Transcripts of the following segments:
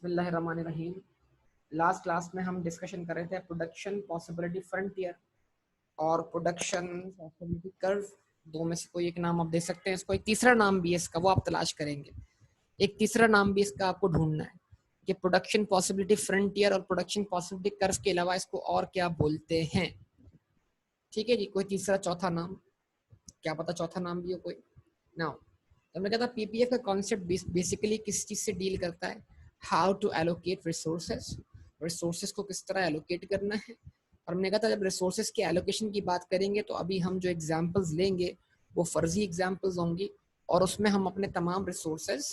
बिस्मिल्लाहिर्रहमानिर्रहीम। Last class में हम डिस्कशन कर रहे थे प्रोडक्शन पॉसिबिलिटी फ्रंटियर और प्रोडक्शन पॉसिबिलिटी कर्व। दो में से कोई एक नाम आप दे सकते हैं, इसको एक तीसरा नाम भी है इसका, वो आप तलाश करेंगे। एक तीसरा नाम भी इसका आपको ढूंढना है कि प्रोडक्शन पॉसिबिलिटी फ्रंटियर और प्रोडक्शन पॉसिबिलिटी कर्व के अलावा इसको और क्या बोलते हैं। ठीक है जी, कोई तीसरा चौथा नाम, क्या पता चौथा नाम भी हो कोई ना। तो हमने कहा था पीपीएफ का कॉन्सेप्ट बेसिकली किस चीज़ से डील करता है, how to allocate resources, resources को किस तरह एलोकेट करना है। और हमने कहा था जब रिसोर्सेज के एलोकेशन की बात करेंगे तो अभी हम जो एग्जांपल्स लेंगे वो फर्जी एग्जांपल्स होंगी और उसमें हम अपने तमाम रिसोर्सेज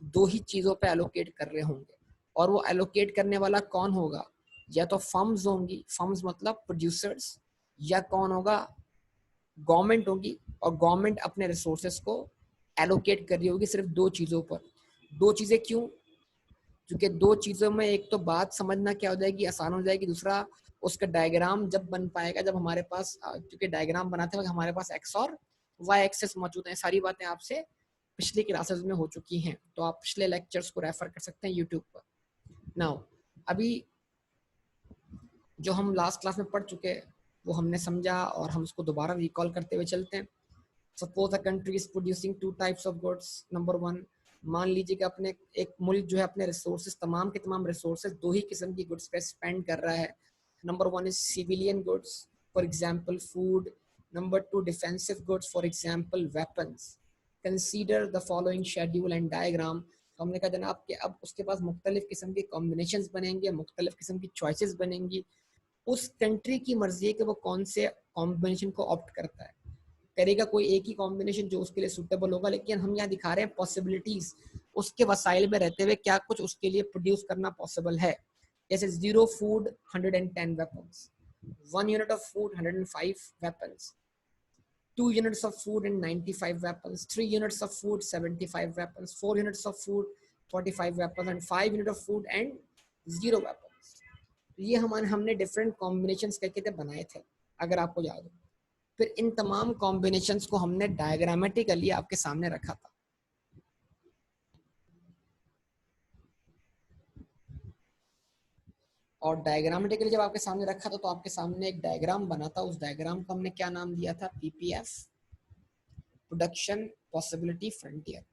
दो ही चीज़ों पे एलोकेट कर रहे होंगे। और वो एलोकेट करने वाला कौन होगा, या तो फर्म्स होंगी, फर्म्स मतलब प्रोड्यूसर्स, या कौन होगा, गवर्नमेंट होगी। और गवर्नमेंट अपने रिसोर्सेज को एलोकेट कर रही होगी सिर्फ दो चीज़ों पर। दो चीज़ें क्यों? क्योंकि दो चीज़ों में एक तो बात समझना क्या हो जाएगी, आसान हो जाएगी। दूसरा उसका डायग्राम जब बन पाएगा, जब हमारे पास, क्योंकि डायग्राम बनाते वक्त हमारे पास एक्स और वाई एक्सेस मौजूद है। सारी बातें आपसे पिछली क्लासेस में हो चुकी हैं, तो आप पिछले लेक्चर्स को रेफर कर सकते हैं यूट्यूब पर। नाउ अभी जो हम लास्ट क्लास में पढ़ चुके हैं वो हमने समझा और हम उसको दोबारा रिकॉल करते हुए चलते हैं। Suppose a country is producing two types of goods. Number one, मान लीजिए कि अपने एक मुल्क जो है अपने रिसोर्सेज, तमाम के तमाम रिसोर्सेज दो ही किस्म की गुड्स पे स्पेंड कर रहा है। Number one is civilian goods, for example food. Number two, defensive goods, for example weapons. Consider the following schedule and diagram. तो हमने कहा जनाब कि अब उसके पास मुख्तलिफ किस्म के कॉम्बिनेशंस बनेंगे, मुख्तलिफ किस्म की चॉइसेस बनेंगी। उस कंट्री की मर्जी है कि वो कौन से कॉम्बिनेशन को ऑप्ट करता है। करेगा कोई एक ही कॉम्बिनेशन जो उसके लिए सूटेबल होगा, लेकिन हम यहाँ दिखा रहे हैं पॉसिबिलिटीज, उसके वसाइल में रहते हुए क्या कुछ उसके लिए प्रोड्यूस करना पॉसिबल है। जैसे 0 food 110 weapons, 1 unit of food 105 weapons, 2 units of food and 95 weapons, 3 units of food 75 weapons, 4 units of food 45 weapons and 5 units of food and 0 weapons। ये हमने डिफरेंट कॉम्बिनेशंस करके थे बनाए थे, अगर आपको याद हो। फिर इन तमाम कॉम्बिनेशंस को हमने डायग्रामेटिकली आपके सामने रखा था। और डायग्रामेटिकली जब आपके सामने रखा था तो आपके सामने एक डायग्राम बना था। उस डायग्राम को हमने क्या नाम दिया था? PPF, production possibility frontier.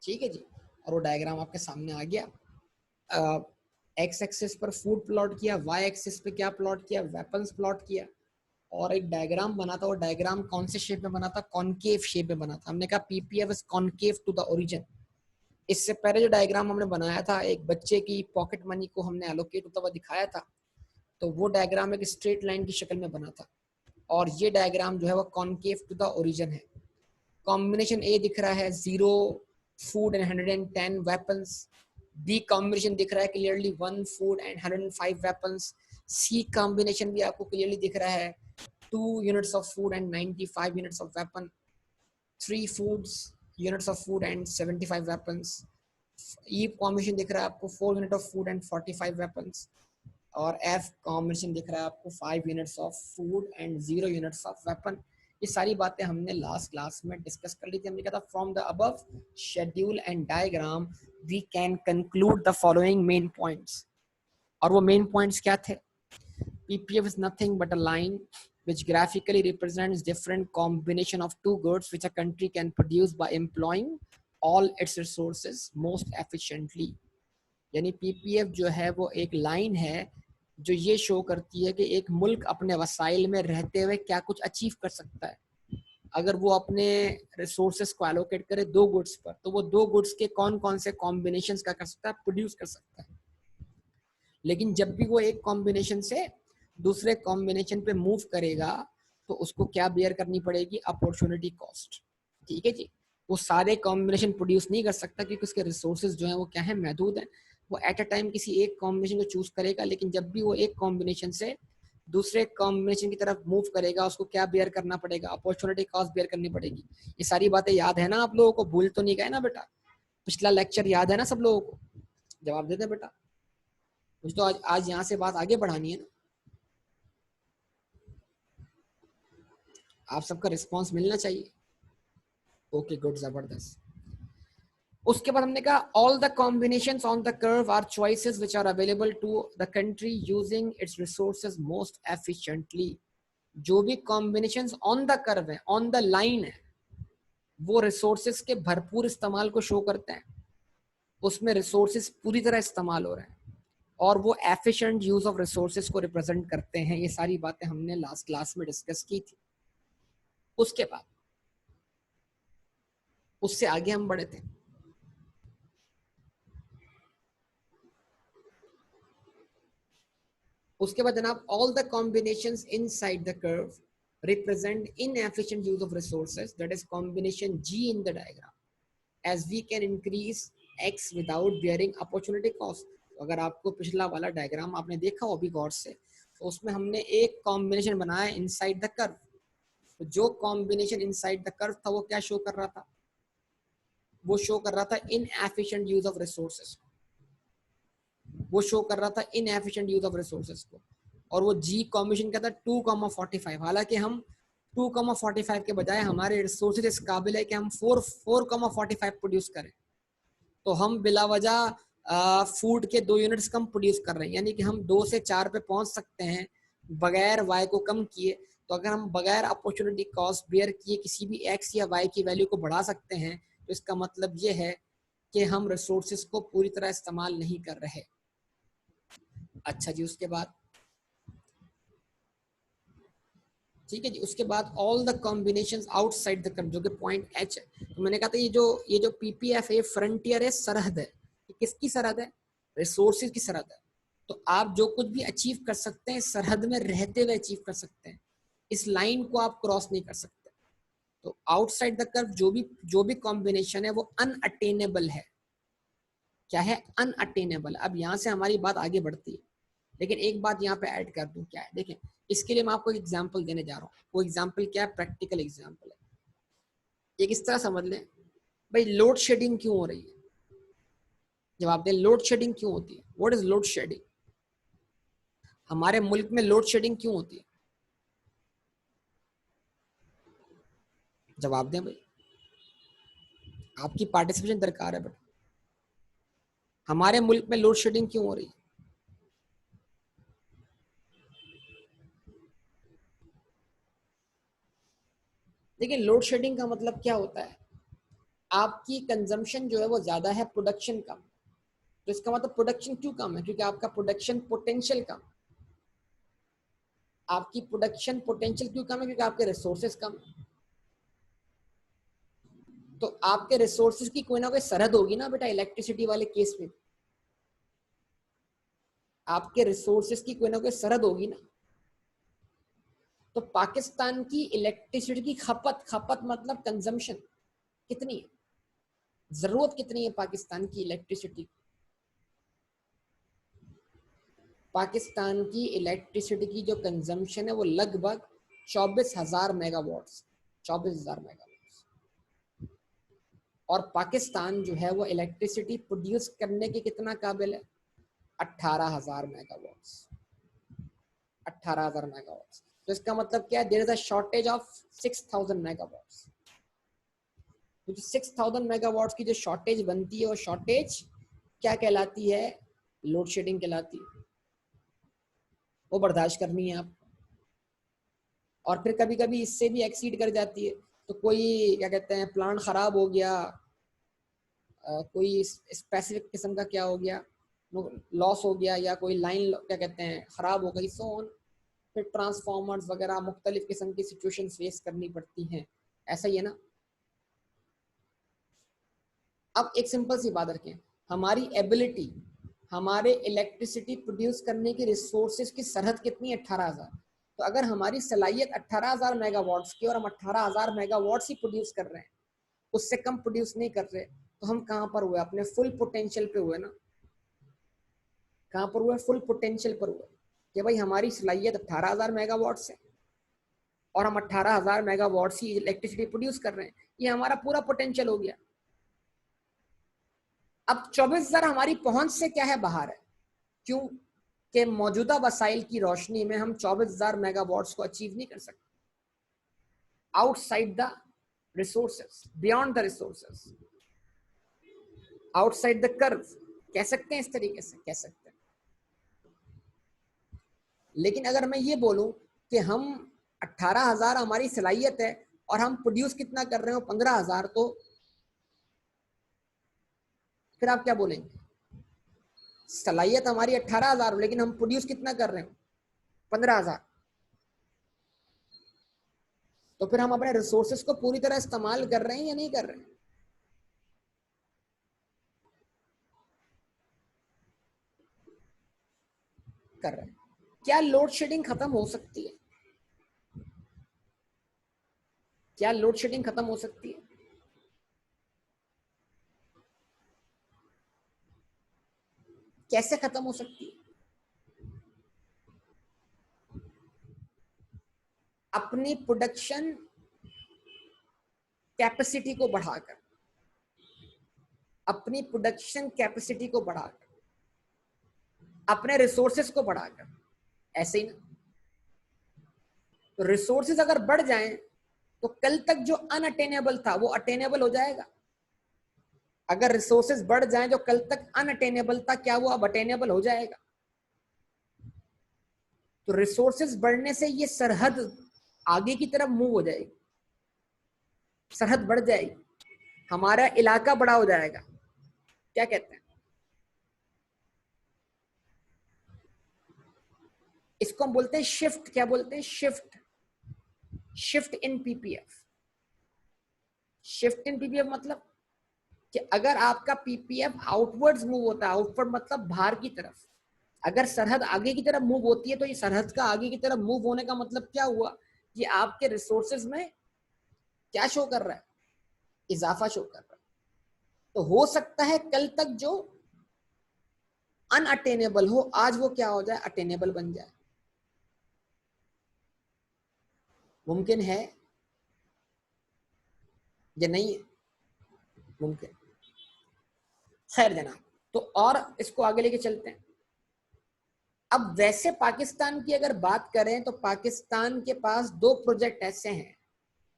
ठीक है जी, और वो डायग्राम आपके सामने आ गया। एक्स एक्सिस पर फूड प्लॉट किया, वाई एक्सिस पे क्या प्लॉट किया? वेपन्स प्लॉट किया। और एक डायग्राम बना था। वो डायग्राम कौन से शेप में बना था? कॉनकेव शेप में बना था। हमने कहा PPF is concave to the origin. इससे पहले जो डायग्राम हमने बनाया था, एक बच्चे की पॉकेट मनी को हमने एलोकेट होता हुआ दिखाया था, तो वो डायग्राम एक स्ट्रेट लाइन की शक्ल में बना था। और ये डायग्राम जो है वो कॉनकेव टू द ओरिजिन है। कॉम्बिनेशन ए दिख रहा है 0 food and 110 weapons. B combination दिख रहा है clearly 1 food and 105 weapons. C combination भी आपको क्लियरली दिख रहा है 2 units of food and 95 units of weapon, 3 foods units of food and 75 weapons। E combination दिख रहा है आपको 4 unit of food and 45 weapons। और एफ कॉम्बिनेशन दिख रहा है आपको 5 units of food and 0 units of weapon। ये सारी बातें हमने लास्ट क्लास में डिस्कस कर ली थी। हमने कहा था from the above schedule and diagram we can conclude the following main points. और वो मेन पॉइंट्स क्या थे? PPF is nothing but a line which graphically represents different combination of two goods which a country can produce by employing all its resources most efficiently। यानी PPF जो है वो एक line है जो ये शो करती है कि एक मुल्क अपने वसाइल में रहते हुए क्या कुछ अचीव कर सकता है। अगर वो अपने रिसोर्सेस को एलोकेट करे दो गुड्स पर, तो वो दो गुड्स के कौन कौन से कॉम्बिनेशंस का कर सकता है? प्रोड्यूस कर सकता है। लेकिन जब भी वो एक कॉम्बिनेशन से दूसरे कॉम्बिनेशन पे मूव करेगा तो उसको क्या बेयर करनी पड़ेगी? Opportunity cost. ठीक है जी, वो सारे कॉम्बिनेशन प्रोड्यूस नहीं कर सकता क्योंकि उसके रिसोर्सेज जो हैं वो क्या है? महदूद हैं। वो एट अ टाइम किसी एक कॉम्बिनेशन को चूज करेगा, लेकिन जब भी वो एक कॉम्बिनेशन से दूसरे कॉम्बिनेशन की तरफ मूव करेगा उसको क्या बेयर करना पड़ेगा? अपॉर्चुनिटी कॉस्ट बेयर करनी पड़ेगी। ये सारी बातें याद है ना आप लोगों को? भूल तो नहीं गए ना बेटा? पिछला लेक्चर याद है ना सब लोगों को? जवाब देते बेटा, मुझे तो आज यहाँ से बात आगे बढ़ानी है ना। आप सबका रिस्पांस मिलना चाहिए। ओके गुड, जबरदस्त। उसके बाद हमने कहा all the combinations on the curve are choices which are available to the country using its resources most efficiently. जो भी कॉम्बिनेशंस ऑन द कर्व है, ऑन द लाइन है, वो रिसोर्सेज के भरपूर इस्तेमाल को शो करते हैं, उसमें रिसोर्सेज पूरी तरह इस्तेमाल हो रहे हैं और वो एफिशिएंट यूज ऑफ रिसोर्सेज को रिप्रेजेंट करते हैं। ये सारी बातें हमने लास्ट क्लास में डिस्कस की थी। उसके बाद उससे आगे हम बढ़े थे। उसके बाद जनाब all the combinations inside the curve represent inefficient use of resources, that is combination G in the diagram, as we can increase X without bearing opportunity cost। अगर आपको पिछला वाला डायग्राम आपने देखा हो अभी गौर से, तो उसमें हमने एक कॉम्बिनेशन बनाया इनसाइड द कर्व। तो जो कॉम्बिनेशन इनसाइड द कर्व था वो क्या शो कर रहा था? वो शो कर रहा था इनएफिशिएंट यूज ऑफ रिसोर्सेज, वो शो कर रहा था इनएफिशिएंट यूज ऑफ रिसोर्सेज को। और वो जी कॉम्बिनेशन क्या था? 2,45। हालांकि हम 2,45 के बजाय हमारे रिसोर्सेज इस काबिल है कि हम 4,45 प्रोड्यूस करें, तो हम बिला वजह फूड के 2 यूनिट्स कम प्रोड्यूस कर रहे हैं, यानी कि हम 2 से 4 पे पहुंच सकते हैं बगैर वाई को कम किए। तो अगर हम बगैर अपॉर्चुनिटी कॉस्ट बेयर किए किसी भी एक्स या वाई की वैल्यू को बढ़ा सकते हैं, तो इसका मतलब ये है कि हम रिसोर्सेज को पूरी तरह इस्तेमाल नहीं कर रहे। अच्छा जी, उसके बाद ठीक है जी, उसके बाद all the combinations outside the curve, जो कि पॉइंट एच है। तो मैंने कहा था ये जो पीपीएफ है, फ्रंटियर है, सरहद है। ये किसकी सरहद है? रिसोर्सेज की सरहद है। तो आप जो कुछ भी अचीव कर सकते हैं सरहद में रहते हुए अचीव कर सकते हैं, इस लाइन को आप क्रॉस नहीं कर सकते। तो आउटसाइड द कर्व जो भी कॉम्बिनेशन है वो अनअटेनेबल है। क्या है? अनअटेनेबल। अब यहाँ से हमारी बात आगे बढ़ती है, लेकिन एक बात यहाँ पे ऐड कर दूं, क्या है देखें। इसके लिए मैं आपको एक एग्जांपल देने जा रहा हूँ। वो एग्जांपल क्या है? प्रैक्टिकल एग्जांपल है। एक इस तरह समझ लें, भाई लोड शेडिंग क्यों हो रही है? जवाब दें, लोड शेडिंग क्यों होती है? What is load shedding? हमारे मुल्क में लोड शेडिंग क्यों होती है? जवाब दें भाई, आपकी पार्टिसिपेशन दरकार है बेटा। हमारे मुल्क में लोड शेडिंग क्यों हो रही है? देखिए, लोड शेडिंग का मतलब क्या होता है? आपकी कंजम्पशन जो है वो ज्यादा है, प्रोडक्शन कम। तो इसका मतलब प्रोडक्शन क्यों कम है? क्योंकि आपका प्रोडक्शन पोटेंशियल कम। आपकी प्रोडक्शन पोटेंशियल क्यों कम है? क्योंकि आपके रिसोर्सेज कम। तो आपके रिसोर्सेज की कोई ना कोई सरहद होगी ना बेटा। इलेक्ट्रिसिटी वाले केस में आपके रिसोर्सेज की कोई ना कोई सरहद होगी ना। तो पाकिस्तान की इलेक्ट्रिसिटी की खपत मतलब कंजम्पशन कितनी है? जरूरत कितनी है पाकिस्तान की इलेक्ट्रिसिटी? पाकिस्तान की इलेक्ट्रिसिटी की जो कंजम्पशन है वो लगभग 24,000 मेगावाट्स, 24,000 मेगावाट्स। और पाकिस्तान जो है वो इलेक्ट्रिसिटी प्रोड्यूस करने के कितना काबिल है? 18,000 मेगावाट्स, 18,000 मेगावाट्स। तो इसका मतलब क्या है? There is a shortage of 6,000 megawatts. तो 6,000 मेगावाट्स की जो शॉर्टेज बनती है वो शॉर्टेज क्या कहलाती है? लोड शेडिंग कहलाती है। वो बर्दाश्त करनी है आप। और फिर कभी कभी इससे भी एक्सीड कर जाती है। तो कोई क्या कहते हैं, प्लांट खराब हो गया, कोई स्पेसिफिक किस्म का क्या हो गया, लॉस हो गया, या कोई लाइन क्या कहते हैं खराब हो गई, सो ऑन। फिर ट्रांसफॉर्मर्स वगैरह मुख्तलिफ किस्म की सिचुएशन फेस करनी पड़ती हैं। ऐसा ही है ना। अब एक सिंपल सी बात रखें, हमारी एबिलिटी, हमारे इलेक्ट्रिसिटी प्रोड्यूस करने की रिसोर्सेज की सरहद कितनी है? 18,000। तो अगर हमारी सलाहियत 18,000 मेगावाट्स की और हम 18,000 मेगावाट्स ही प्रोड्यूस कर रहे हैं, उससे कम प्रोड्यूस नहीं कर रहे, तो हम कहाँ पर हुए? अपने फुल पोटेंशियल पे हुए ना। कहाँ पर हुए? फुल पोटेंशियल पर हुए कि भाई हमारी सलाहियत 18,000 मेगावाट्स है और हम 18,000 मेगावाट्स ही इलेक्ट्रिसिटी प्रोड्यूस कर रहे हैं, ये हमारा पूरा पोटेंशियल हो गया। अब 24,000 हमारी पहुंच से क्या है? बाहर है। क्यों? कि मौजूदा वसाइल की रोशनी में हम 24,000 मेगावाट्स को अचीव नहीं कर सकते। Outside the resources, beyond the resources. Outside the curve, कह सकते हैं, इस तरीके से कह सकते हैं। लेकिन अगर मैं ये बोलूं कि हम 18,000 हमारी सलाहियत है और हम प्रोड्यूस कितना कर रहे हो 15,000, तो फिर आप क्या बोलेंगे? सलाहियत हमारी 18,000 लेकिन हम प्रोड्यूस कितना कर रहे हो 15,000, तो फिर हम अपने रिसोर्सेज को पूरी तरह इस्तेमाल कर रहे हैं या नहीं कर रहे हैं? कर रहे हैं। क्या लोड शेडिंग खत्म हो सकती है? क्या लोड शेडिंग खत्म हो सकती है? कैसे खत्म हो सकती है? अपनी प्रोडक्शन कैपेसिटी को बढ़ाकर, अपनी प्रोडक्शन कैपेसिटी को बढ़ाकर, अपने रिसोर्सेज को बढ़ाकर, ऐसे ही ना। तो रिसोर्सेज अगर बढ़ जाएं तो कल तक जो अनअटेनेबल था वो अटेनेबल हो जाएगा। अगर रिसोर्सेज बढ़ जाएं जो कल तक अनअटेनेबल था, क्या वो अब अटेनेबल हो जाएगा? तो रिसोर्सेज बढ़ने से ये सरहद आगे की तरफ मूव हो जाएगी, सरहद बढ़ जाएगी, हमारा इलाका बड़ा हो जाएगा। क्या कहते हैं इसको? हम बोलते हैं शिफ्ट। क्या बोलते हैं? Shift. Shift in PPF. Shift in PPF मतलब कि अगर आपका पीपीएफ आउटवर्ड्स मूव होता है, आउटवर्ड मतलब बाहर की तरफ, अगर सरहद आगे की तरफ मूव होती है, तो ये सरहद का आगे की तरफ मूव होने का मतलब क्या हुआ? ये आपके रिसोर्सेज में क्या शो कर रहा है? इजाफा शो कर रहा है। तो हो सकता है कल तक जो अनअटेनेबल हो, आज वो क्या हो जाए? अटेनेबल बन जाए। मुमकिन है या नहीं है? मुमकिन। खैर जनाब, तो और इसको आगे लेके चलते हैं। अब वैसे पाकिस्तान की अगर बात करें तो पाकिस्तान के पास 2 प्रोजेक्ट ऐसे हैं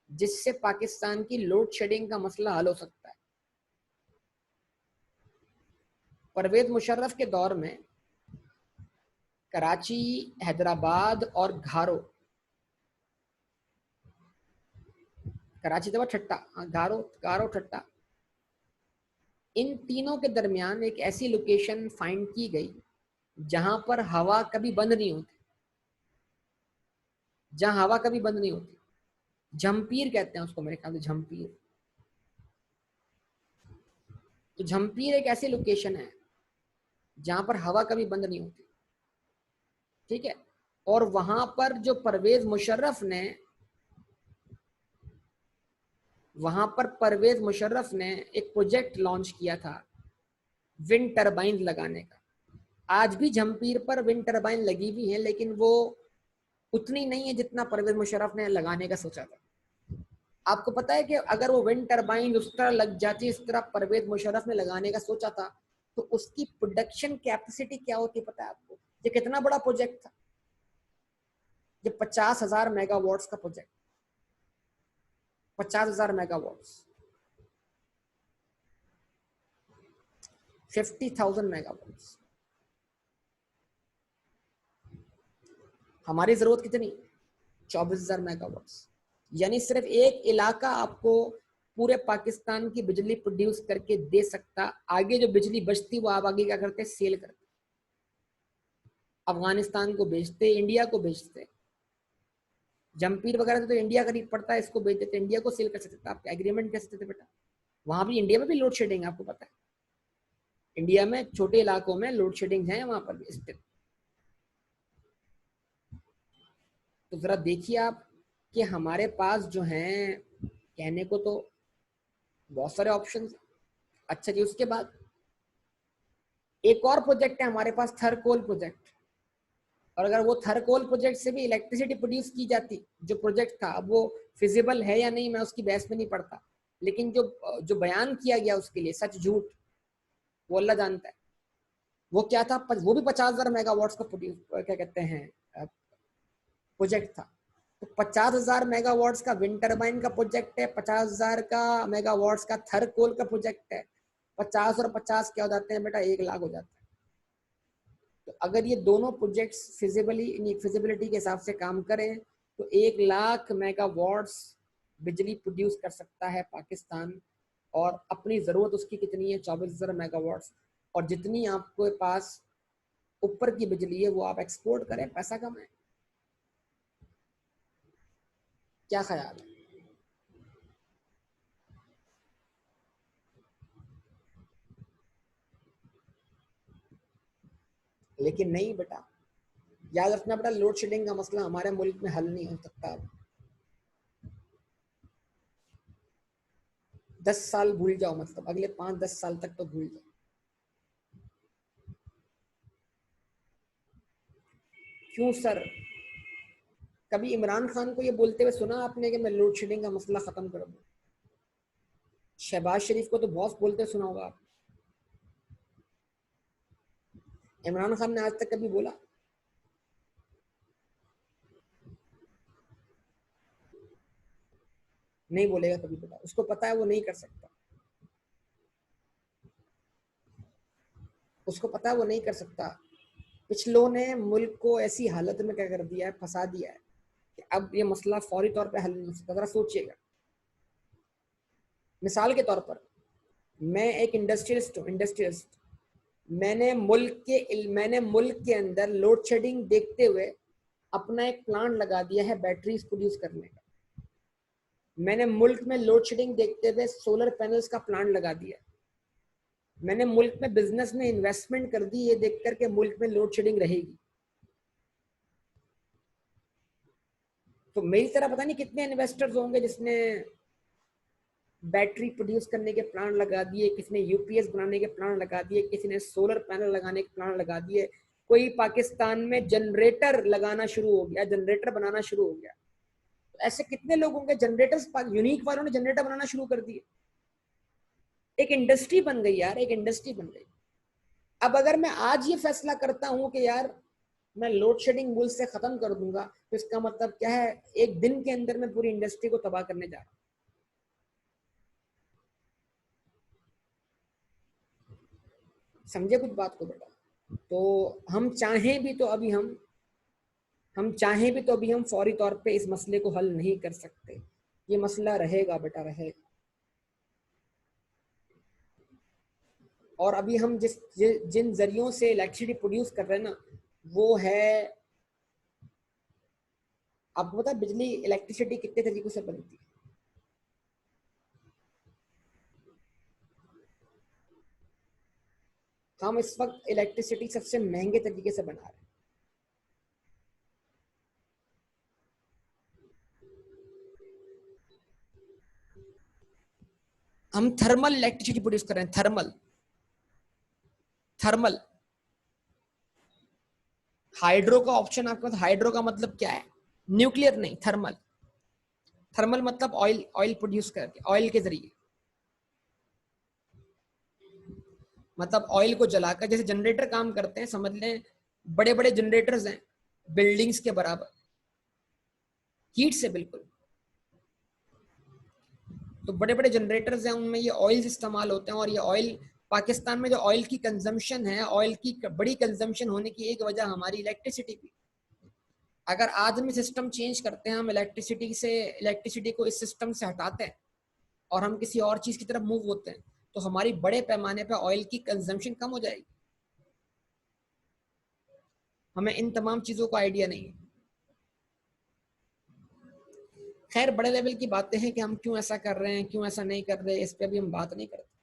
जिससे पाकिस्तान की लोड शेडिंग का मसला हल हो सकता है। परवेज मुशर्रफ के दौर में कराची, हैदराबाद और घारो, कराची तो ठट्टा, घारो, गारो, ठट्टा, इन तीनों के दरमियान एक ऐसी लोकेशन फाइंड की गई जहां पर हवा कभी बंद नहीं होती, जहां हवा कभी बंद नहीं होती। झम्पीर कहते हैं उसको मेरे ख्याल से, झम्पीर। तो झम्पीर एक ऐसी लोकेशन है जहां पर हवा कभी बंद नहीं होती, ठीक है। और वहां पर जो परवेज मुशर्रफ ने, वहां पर परवेज मुशर्रफ ने एक प्रोजेक्ट लॉन्च किया था विंड टरबाइन लगाने का। आज भी झम्पीर पर विंड टरबाइन लगी हुई है, लेकिन वो उतनी नहीं है जितना परवेज मुशर्रफ ने लगाने का सोचा था। आपको पता है कि अगर वो विंड टरबाइन उस तरह लग जाती, इस तरह परवेज मुशर्रफ ने लगाने का सोचा था, तो उसकी प्रोडक्शन कैपेसिटी क्या होती पता है आपको? ये कितना बड़ा प्रोजेक्ट था? ये 50,000 मेगावाट्स का प्रोजेक्ट, 50,000 मेगावाट्स, 50,000 मेगावाट्स। हमारी जरूरत कितनी? 24,000 मेगावाट्स। यानी सिर्फ एक इलाका आपको पूरे पाकिस्तान की बिजली प्रोड्यूस करके दे सकता। आगे जो बिजली बचती वो आप आगे क्या करते? सेल करते, अफगानिस्तान को बेचते, इंडिया को बेचते। जमपीर वगैरह तो इंडिया खरीद पड़ता है, इसको बेच देते, इंडिया को सेल कर सकते। आप एग्रीमेंट कैसे थे बेटा? वहां भी, इंडिया में भी लोड शेडिंग है, आपको पता है। इंडिया में छोटे इलाकों में लोड शेडिंग है, वहां पर भी स्थित। तो जरा देखिए आप कि हमारे पास जो है, कहने को तो बहुत सारे ऑप्शन। अच्छा जी, उसके बाद एक और प्रोजेक्ट है हमारे पास, थरकोल प्रोजेक्ट। और अगर वो थरकोल प्रोजेक्ट से भी इलेक्ट्रिसिटी प्रोड्यूस की जाती, जो प्रोजेक्ट था, अब वो फिजिबल है या नहीं मैं उसकी बहस में नहीं पड़ता, लेकिन जो जो बयान किया गया उसके लिए सच झूठ वो अल्लाह जानता है। वो क्या था? वो भी 50,000 मेगावाट्स का प्रोड्यूस, क्या कहते हैं, प्रोजेक्ट था। तो 50,000 मेगावाट्स का विंड टर्बाइन का प्रोजेक्ट है, 50,000 का मेगावाट्स का थरकोल का प्रोजेक्ट है। 50 और 50 क्या हो जाते हैं बेटा, 1 लाख हो जाता है। तो अगर ये दोनों प्रोजेक्ट्स फिजिबिलिटी के हिसाब से काम करें तो 1 लाख मेगावाट्स बिजली प्रोड्यूस कर सकता है पाकिस्तान, और अपनी ज़रूरत उसकी कितनी है, 24,000 मेगावाट्स। और जितनी आपके पास ऊपर की बिजली है वो आप एक्सपोर्ट करें, पैसा कमाएं। क्या ख्याल है? लेकिन नहीं बेटा, याद रखना बेटा, लोड शेडिंग का मसला हमारे मुल्क में हल नहीं हो सकता। अब 10 साल भूल जाओ, मतलब अगले 5-10 साल तक तो भूल जाओ। क्यों सर? कभी इमरान खान को ये बोलते हुए सुना आपने कि मैं लोड शेडिंग का मसला खत्म कर दूं? शहबाज शरीफ को तो बॉस बोलते सुना होगा आप। इमरान खान ने आज तक कभी बोला? नहीं बोलेगा कभी बेटा, उसको पता है वो नहीं कर सकता। उसको पता है वो नहीं कर सकता। पिछलों ने मुल्क को ऐसी हालत में क्या कर दिया है, फंसा दिया है कि अब ये मसला फौरी तौर पे हल नहीं हो सकता। जरा सोचिएगा, मिसाल के तौर पर मैं एक इंडस्ट्रियलिस्ट, मैंने मुल्क के अंदर लोड शेडिंग देखते हुए अपना एक प्लांट लगा दिया है बैटरीज प्रोड्यूस करने का। मैंने मुल्क में लोड शेडिंग देखते हुए सोलर पैनल्स का प्लांट लगा दिया। मैंने मुल्क में बिजनेस में इन्वेस्टमेंट कर दी ये देख कर के मुल्क में लोड शेडिंग रहेगी। तो मेरी तरह पता नहीं कितने इन्वेस्टर्स होंगे जिसने बैटरी प्रोड्यूस करने के प्लांट लगा दिए, किसी ने यूपीएस बनाने के प्लांट लगा दिए, किसी ने सोलर पैनल लगाने के प्लांट लगा दिए, कोई पाकिस्तान में जनरेटर लगाना शुरू हो गया, जनरेटर बनाना शुरू हो गया। तो ऐसे कितने लोग होंगे, जनरेटर्स यूनिक वालों ने जनरेटर बनाना शुरू कर दिए। एक इंडस्ट्री बन गई यार, एक इंडस्ट्री बन गई। अब अगर मैं आज ये फैसला करता हूं कि यार मैं लोड शेडिंग मुल्क से खत्म कर दूंगा, तो इसका मतलब क्या है, एक दिन के अंदर मैं पूरी इंडस्ट्री को तबाह करने जा रहा हूं। समझे कुछ बात को बेटा? तो हम चाहें भी तो अभी हम फौरी तौर पे इस मसले को हल नहीं कर सकते। ये मसला रहेगा बेटा, रहेगा। और अभी हम जिन जरियों से इलेक्ट्रिसिटी प्रोड्यूस कर रहे हैं ना, वो है, आपको पता है बिजली इलेक्ट्रिसिटी कितने तरीकों से बनती है? हम इस वक्त इलेक्ट्रिसिटी सबसे महंगे तरीके से बना रहे हैं। हम थर्मल इलेक्ट्रिसिटी प्रोड्यूस कर रहे हैं, थर्मल। थर्मल हाइड्रो का ऑप्शन आपके पास, हाइड्रो का मतलब क्या है, न्यूक्लियर नहीं, थर्मल। थर्मल मतलब ऑयल प्रोड्यूस करके, ऑयल के जरिए, मतलब ऑयल को जलाकर, जैसे जनरेटर काम करते हैं, समझ लें बड़े बड़े जनरेटर्स हैं बिल्डिंग्स के बराबर, हीट से बिल्कुल। तो बड़े बड़े जनरेटर्स हैं, उनमें ये ऑयल इस्तेमाल होते हैं। और ये ऑयल, पाकिस्तान में जो ऑयल की कंजम्पशन है, ऑयल की बड़ी कंजम्पशन होने की एक वजह हमारी इलेक्ट्रिसिटी भी। अगर आज हम सिस्टम चेंज करते हैं, हम इलेक्ट्रिसिटी को इस सिस्टम से हटाते हैं और हम किसी और चीज की तरफ मूव होते हैं, तो हमारी बड़े पैमाने पर ऑयल की कंजम्पशन कम हो जाएगी। हमें इन तमाम चीजों का आइडिया नहीं है। खैर, बड़े लेवल की बातें हैं कि हम क्यों ऐसा कर रहे हैं, क्यों ऐसा नहीं कर रहे, इस पे भी हम बात नहीं करते।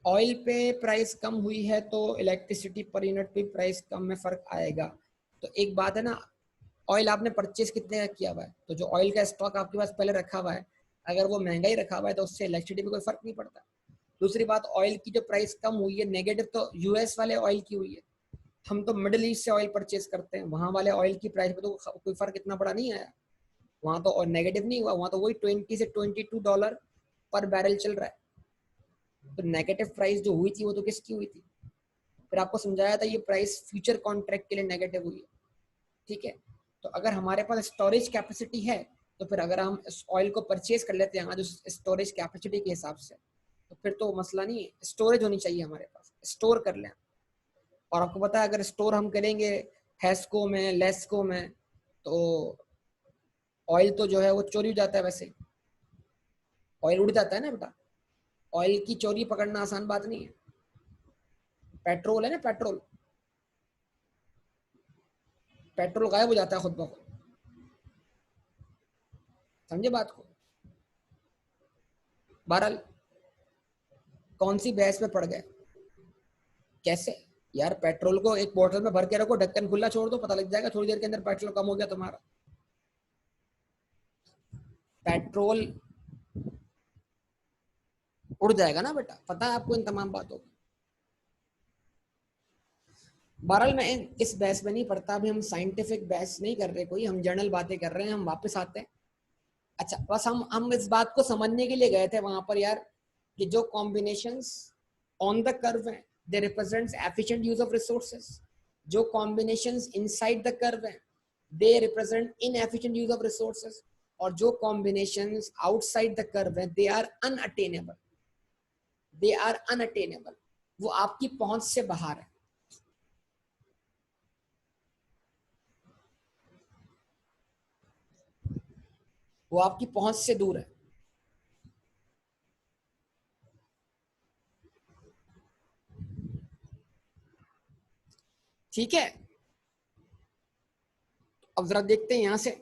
ऑयल पे प्राइस कम हुई है तो इलेक्ट्रिसिटी पर यूनिट पे प्राइस कम में फर्क आएगा। तो एक बात है ना, ऑयल आपने परचेज कितने का किया हुआ है, तो जो ऑयल का स्टॉक आपके पास पहले रखा हुआ है, अगर वो महंगा ही रखा हुआ है तो उससे इलेक्ट्रिसिटी में कोई फर्क नहीं पड़ता। दूसरी बात, ऑयल की जो प्राइस कम हुई है, नेगेटिव तो यूएस वाले ऑयल की हुई है। हम तो मिडिल ईस्ट से ऑयल परचेज करते हैं, वहां वाले ऑयल की प्राइस में तो कोई फर्क इतना बड़ा नहीं आया। वहां तो नेगेटिव नहीं हुआ, वहां तो वही 20 से 22 डॉलर पर बैरल चल रहा है। तो नेगेटिव प्राइस जो हुई थी वो तो किसकी हुई थी? फिर आपको समझाया था ये प्राइस फ्यूचर कॉन्ट्रैक्ट के लिए नेगेटिव हुई है, ठीक है। तो अगर हमारे पास स्टोरेज कैपेसिटी है तो फिर अगर हम इस ऑयल को परचेज कर लेते हैं आज स्टोरेज कैपेसिटी के हिसाब से, तो फिर तो मसला नहीं है, स्टोरेज होनी चाहिए हमारे पास, स्टोर कर लें। और आपको पता है अगर स्टोर हम करेंगे हेस्को में, लेस्को में, तो ऑयल तो जो है वो चोरी हो जाता है, वैसे ऑयल उड़ जाता है ना बेटा। ऑयल की चोरी पकड़ना आसान बात नहीं है। पेट्रोल है ना, पेट्रोल, पेट्रोल गायब हो जाता है खुद ब खुद, समझे बात को। बहरहाल कौन सी बहस में पड़ गए, कैसे यार, पेट्रोल को एक बोतल में भर के रखो, ढक्कन खुला छोड़ दो, पता लग जाएगा थोड़ी देर के अंदर पेट्रोल कम हो गया तुम्हारा। पेट्रोल उड़ जाएगा ना बेटा, पता है आपको इन तमाम बातों का। बहरहाल मैं इस बहस में नहीं पड़ता, अभी हम साइंटिफिक बहस नहीं कर रहे कोई, हम जनरल बातें कर रहे हैं, हम वापस आते हैं। अच्छा बस हम इस बात को समझने के लिए गए थे वहां पर यार, कि जो कॉम्बिनेशंस ऑन द कर्व हैं they represents efficient use of resources, जो कॉम्बिनेशंस इनसाइड द कर्व हैं they represent inefficient use of resources, और जो कॉम्बिनेशंस आउटसाइड द कर्व हैं they are unattainable, they are unattainable, वो आपकी पहुंच से बाहर है। वो आपकी पहुंच से दूर है। ठीक है, अब जरा देखते हैं यहां से,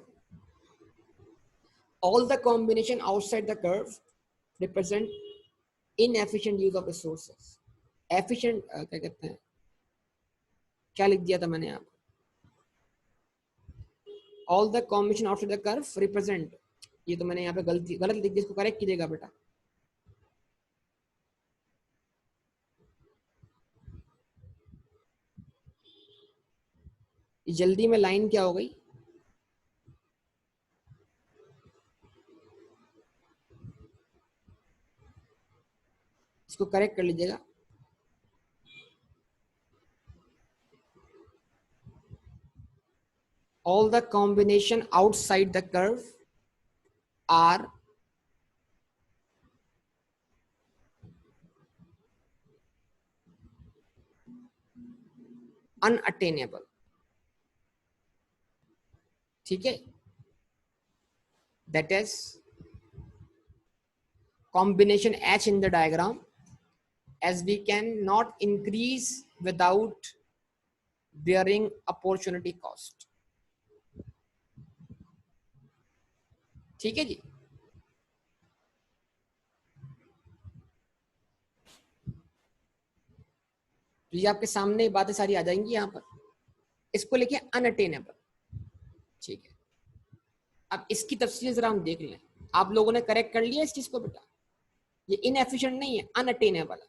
all the combination outside the curve represent inefficient use of resources. Efficient क्या कहते हैं, क्या लिख दिया था मैंने यहाँ, all the combination outside the curve represent, ये तो मैंने यहाँ पे गलती गलत लिख दिया, इसको करेक्ट कीजिएगा बेटा। जल्दी में लाइन क्या हो गई, इसको करेक्ट कर लीजिएगा। All the combination outside the curve are unattainable. ठीक है, that is combination H in the diagram, as we can not increase without bearing opportunity cost। ठीक है जी, तो ये आपके सामने बातें सारी आ जाएंगी यहाँ पर, इसको लेके अनअटेनेबल। ठीक है, अब इसकी तफसील जरा हम देख लें। आप लोगों ने करेक्ट कर लिया इस चीज को बेटा, ये इनएफिशिएंट नहीं है, अनअटेनेबल है।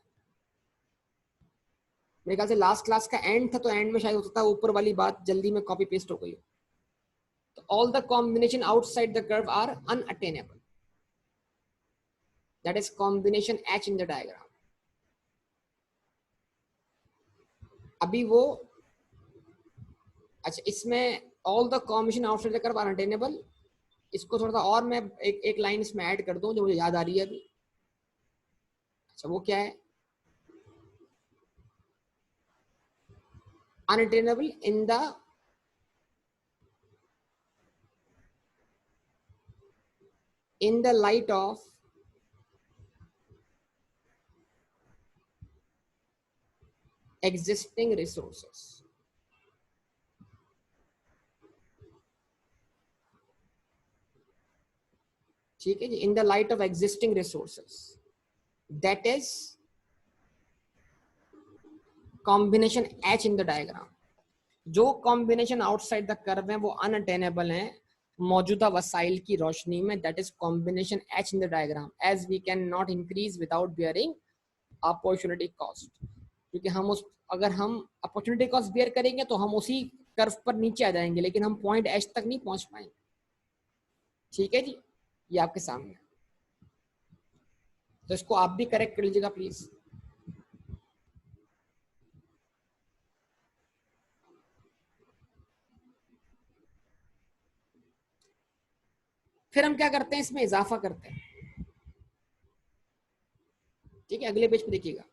मेरे ख्याल से लास्ट क्लास का एंड था, तो एंड में शायद होता था ऊपर वाली बात जल्दी में कॉपी पेस्ट हो गई। तो all the combination outside the curve are unattainable, that is combination H in the diagram. अभी वो, अच्छा इसमें all the combination outside the curve are unattainable, इसको थोड़ा सा और मैं एक लाइन इसमें ऐड कर दूं जो मुझे याद आ रही है अभी। अच्छा वो क्या है, unattainable in the light of existing resources। ठीक है जी, in the light of existing resources, that is combination H in the diagram. जो कॉम्बिनेशन आउटसाइड द कर्व है वो अनअटेनेबल है मौजूदा वसाइल की रोशनी में, that is combination H in the diagram, as we can not increase without bearing opportunity cost. क्योंकि हम उस, अगर हम अपॉर्चुनिटी कॉस्ट बियर करेंगे तो हम उसी कर्व पर नीचे आ जाएंगे, लेकिन हम पॉइंट एच तक नहीं पहुंच पाएंगे। ठीक है जी, ये आपके सामने, तो इसको आप भी करेक्ट कर लीजिएगा प्लीज। फिर हम क्या करते हैं, इसमें इजाफा करते हैं। ठीक है, अगले पेज पे देखिएगा।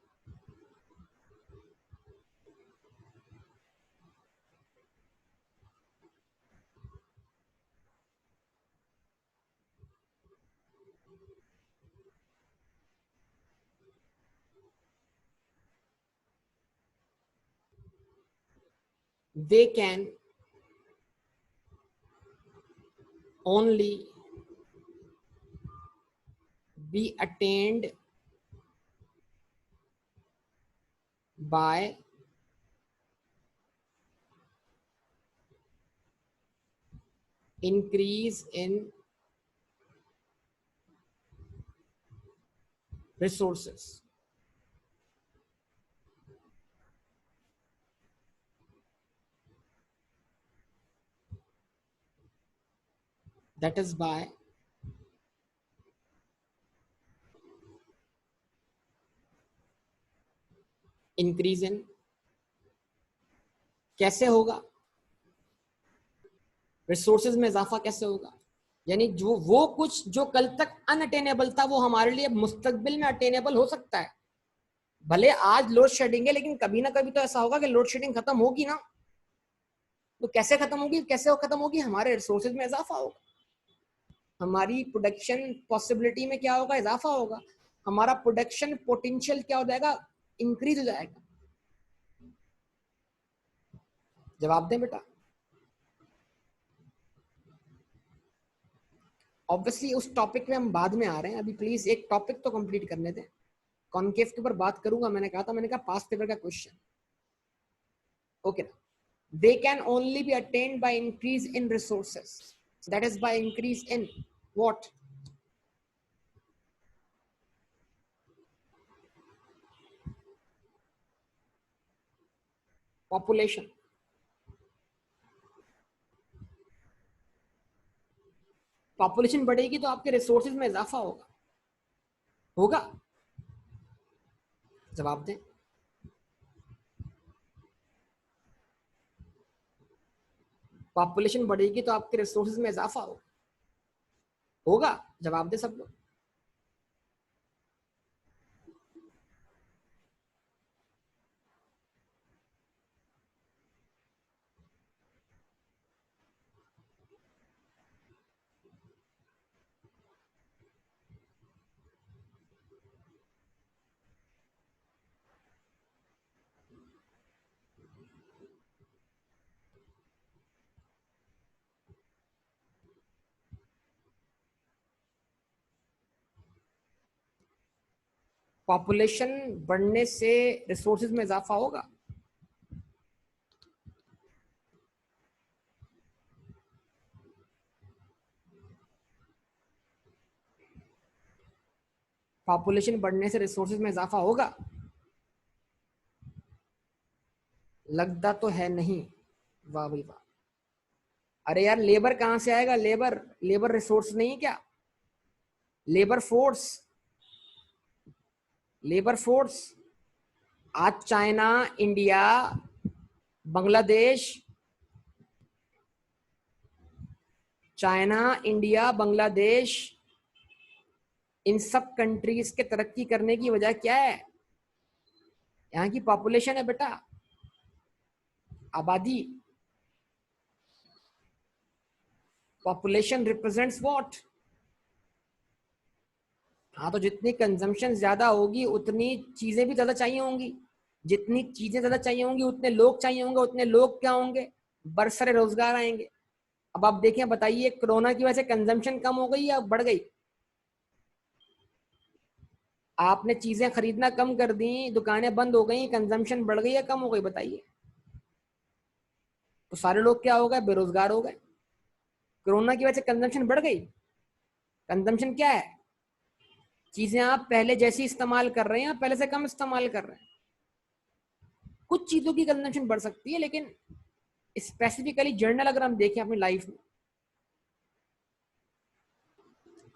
They can only be attained by increase in resources. That is by increase in, कैसे होगा, रिसोर्सेज में इजाफा कैसे होगा, यानी जो वो कुछ जो कल तक अनअटेनेबल था वो हमारे लिए मुस्तकबिल में अटेनेबल हो सकता है। भले आज लोड शेडिंग है, लेकिन कभी ना कभी तो ऐसा होगा कि लोड शेडिंग खत्म होगी ना। तो कैसे खत्म होगी, कैसे खत्म होगी, हमारे रिसोर्सेज में इजाफा होगा, हमारी प्रोडक्शन पॉसिबिलिटी में क्या होगा, इजाफा होगा, हमारा प्रोडक्शन पोटेंशियल क्या हो जाएगा, इंक्रीज हो जाएगा। जवाब दें बेटा। ऑब्वियसली उस टॉपिक में हम बाद में आ रहे हैं, अभी प्लीज एक टॉपिक तो कंप्लीट करने दें। कॉनकेव के ऊपर बात करूंगा, मैंने कहा था, मैंने कहा पास्ट पेपर का question. Okay, they can only be attained by increase in resources, that is by increase in what, population. Population बढ़ेगी तो आपके रिसोर्सेज में इजाफा होगा, होगा। जवाब दें। पॉपुलेशन बढ़ेगी तो आपके रिसोर्सेज में इजाफा होगा, होगा। जवाब दे सब लोग। पॉपुलेशन बढ़ने से रिसोर्सेज में इजाफा होगा। पॉपुलेशन बढ़ने से रिसोर्सेज में इजाफा होगा, लगता तो है नहीं। वाह भाई वाह। अरे यार लेबर कहां से आएगा, लेबर, लेबर रिसोर्स नहीं है क्या, लेबर फोर्स, लेबर फोर्स। आज China, India, Bangladesh, China, India, Bangladesh, इन सब कंट्रीज के तरक्की करने की वजह क्या है, यहाँ की पॉपुलेशन है बेटा, आबादी। Population represents what. हाँ, तो जितनी कंजम्पशन ज्यादा होगी उतनी चीजें भी ज्यादा चाहिए होंगी, जितनी चीजें ज्यादा चाहिए होंगी उतने लोग चाहिए होंगे, उतने लोग क्या होंगे, बरसरे रोजगार आएंगे। अब आप देखें, बताइए कोरोना की वजह से कंजम्पशन कम हो गई या बढ़ गई, आपने चीजें खरीदना कम कर दी, दुकानें बंद हो गई, कंजम्पशन बढ़ गई या कम हो गई, बताइए। तो सारे लोग क्या हो गए, बेरोजगार हो गए। कोरोना की वजह से कंजम्पशन बढ़ गई। कंजम्पशन क्या है, चीजें आप पहले जैसी इस्तेमाल कर रहे हैं, पहले से कम इस्तेमाल कर रहे हैं। कुछ चीजों की कंजम्पशन बढ़ सकती है, लेकिन स्पेसिफिकली जर्नल अगर हम देखें अपनी लाइफ में,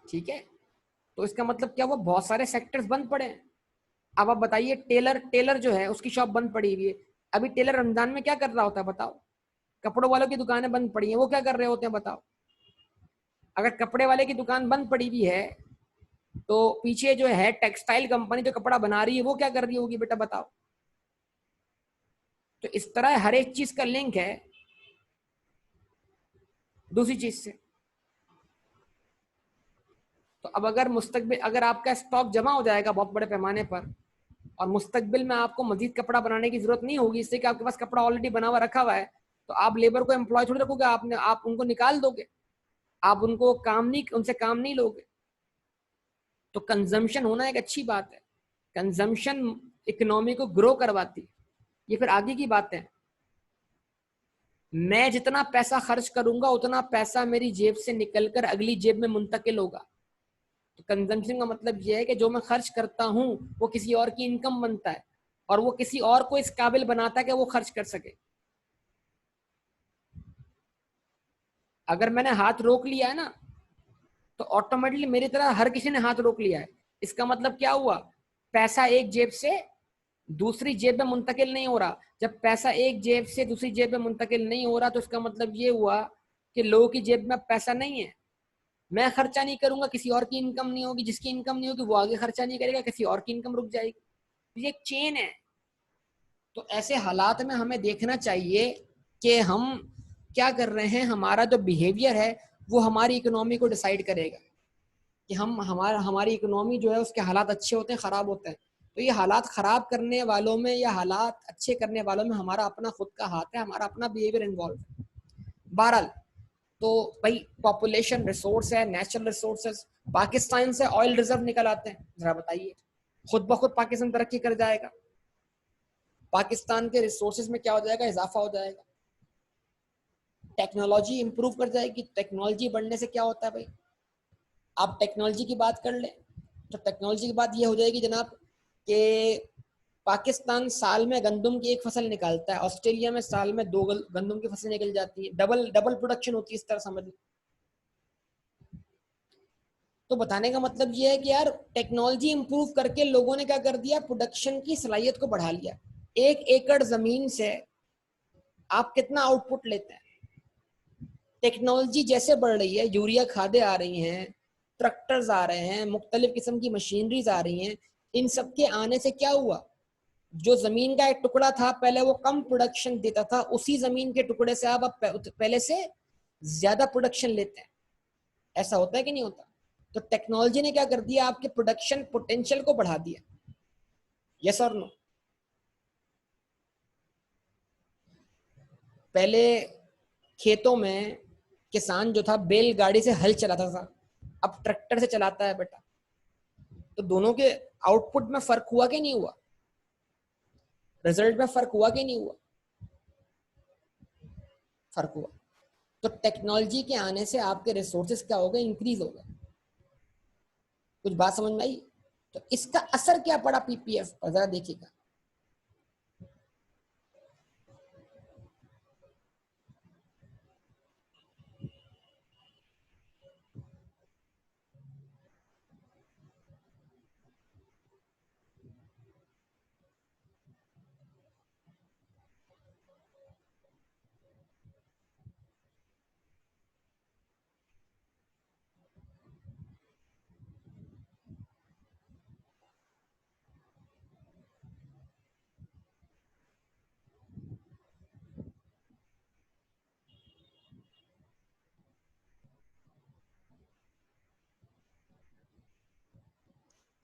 ठीक है, तो इसका मतलब क्या हुआ, बहुत सारे सेक्टर्स बंद पड़े हैं। अब आप बताइए, टेलर, टेलर जो है उसकी शॉप बंद पड़ी हुई है। अभी टेलर रमजान में क्या कर रहा होता है बताओ, कपड़ों वालों की दुकानें बंद पड़ी हैं, वो क्या कर रहे होते हैं बताओ, अगर कपड़े वाले की दुकान बंद पड़ी हुई है तो पीछे जो है टेक्सटाइल कंपनी जो कपड़ा बना रही है वो क्या कर रही होगी बेटा बताओ। तो इस तरह हर एक चीज का लिंक है दूसरी चीज से। तो अब अगर मुस्तकबिल अगर आपका स्टॉक जमा हो जाएगा बहुत बड़े पैमाने पर और मुस्तकबिल में आपको मजीद कपड़ा बनाने की जरूरत नहीं होगी, इससे कि आपके पास कपड़ा ऑलरेडी बना हुआ रखा हुआ है, तो आप लेबर को एम्प्लॉय थोड़ी रखोगे, आपने आप उनको निकाल दोगे, आप उनको काम नहीं उनसे काम नहीं लोगे। तो कंजम्पशन होना एक अच्छी बात है, कंजम्पशन इकोनॉमी को ग्रो करवाती है। ये फिर आगे की बात है। मैं जितना पैसा खर्च करूंगा उतना पैसा मेरी जेब से निकलकर अगली जेब में मुंतकिल होगा। तो कंजम्पशन का मतलब यह है कि जो मैं खर्च करता हूं वो किसी और की इनकम बनता है और वो किसी और को इस काबिल बनाता है कि वो खर्च कर सके। अगर मैंने हाथ रोक लिया है ना तो ऑटोमेटिकली मेरी तरह हर किसी ने हाथ रोक लिया है। इसका मतलब क्या हुआ, पैसा एक जेब से दूसरी जेब में मुंतकिल नहीं हो रहा। जब पैसा एक जेब से दूसरी जेब में मुंतकिल नहीं हो रहा तो इसका मतलब ये हुआ कि लोगों की जेब में पैसा नहीं है। मैं खर्चा नहीं करूंगा, किसी और की इनकम नहीं होगी, जिसकी इनकम नहीं होगी वो आगे खर्चा नहीं करेगा, किसी और की इनकम रुक जाएगी। ये एक चेन है। तो ऐसे हालात में हमें देखना चाहिए कि हम क्या कर रहे हैं, हमारा जो बिहेवियर है वो हमारी इकोनॉमी को डिसाइड करेगा कि हम हमारी इकोनॉमी जो है उसके हालात अच्छे होते हैं खराब होते हैं। तो ये हालात खराब करने वालों में या हालात अच्छे करने वालों में हमारा अपना खुद का हाथ है, हमारा अपना बिहेवियर इन्वॉल्व है। बहरहाल तो भाई पॉपुलेशन रिसोर्स है, नेचुरल रिसोर्सेज, पाकिस्तान से ऑयल रिजर्व निकल आते हैं, जरा बताइए खुद ब खुद पाकिस्तान तरक्की कर जाएगा? पाकिस्तान के रिसोर्सेज में क्या हो जाएगा, इजाफा हो जाएगा। टेक्नोलॉजी इंप्रूव कर जाएगी। टेक्नोलॉजी बढ़ने से क्या होता है भाई, आप टेक्नोलॉजी की बात कर ले तो टेक्नोलॉजी की बात ये हो जाएगी जनाब कि पाकिस्तान साल में गंदम की एक फसल निकालता है, ऑस्ट्रेलिया में साल में दो गंदम की फसल निकल जाती है, डबल डबल प्रोडक्शन होती है। इस तरह समझ। तो बताने का मतलब ये है कि यार टेक्नोलॉजी इंप्रूव करके लोगों ने क्या कर दिया, प्रोडक्शन की सलाहियत को बढ़ा लिया। 1 एकड़ जमीन से आप कितना आउटपुट लेते हैं। टेक्नोलॉजी जैसे बढ़ रही है, यूरिया खादें आ रही हैं, ट्रैक्टर्स आ रहे हैं, मुख्तलिफ किस्म की मशीनरीज आ रही हैं। इन सब के आने से क्या हुआ, जो जमीन का एक टुकड़ा था पहले वो कम प्रोडक्शन देता था, उसी जमीन के टुकड़े से आप पहले से ज्यादा प्रोडक्शन लेते हैं। ऐसा होता है कि नहीं होता? तो टेक्नोलॉजी ने क्या कर दिया, आपके प्रोडक्शन पोटेंशियल को बढ़ा दिया। यस और नो? पहले खेतों में किसान जो था बैलगाड़ी से हल चलाता था, अब ट्रैक्टर से चलाता है बेटा। तो दोनों के आउटपुट में फर्क हुआ कि नहीं हुआ, रिजल्ट में फर्क हुआ कि नहीं हुआ? फर्क हुआ। तो टेक्नोलॉजी के आने से आपके रिसोर्सेज क्या हो गए, इंक्रीज हो गए। कुछ बात समझ में आई? तो इसका असर क्या पड़ा पीपीएफ पर, जरा देखिएगा।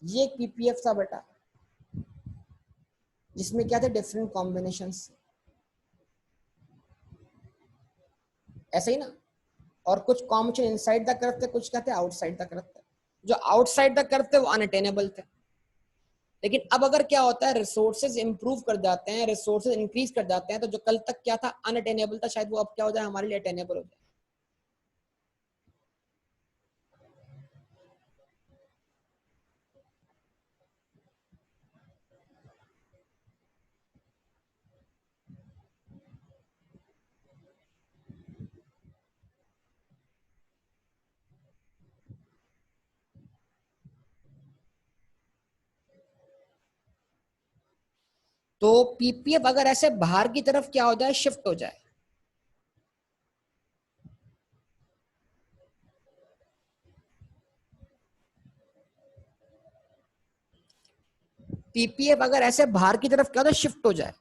ये एक पीपीएफ था बेटा, जिसमें क्या थे, डिफरेंट कॉम्बिनेशंस, ऐसे ही ना। और कुछ कॉम्बिनेशन इनसाइड द कर्व थे, कुछ क्या थे, आउटसाइड द कर्व थे। जो आउटसाइड द कर्व थे वो अनअटेनेबल थे। लेकिन अब अगर क्या होता है, रिसोर्सेज इंप्रूव कर जाते हैं, रिसोर्सेज इंक्रीज कर जाते हैं, तो जो कल तक क्या था अनअटेनेबल था, शायद वो अब क्या हो जाए, हमारे लिए अटेनेबल हो जाए। तो पीपीएफ अगर ऐसे बाहर की तरफ क्या हो जाए, शिफ्ट हो जाए, पीपीएफ अगर ऐसे बाहर की तरफ क्या होता है, शिफ्ट हो जाए,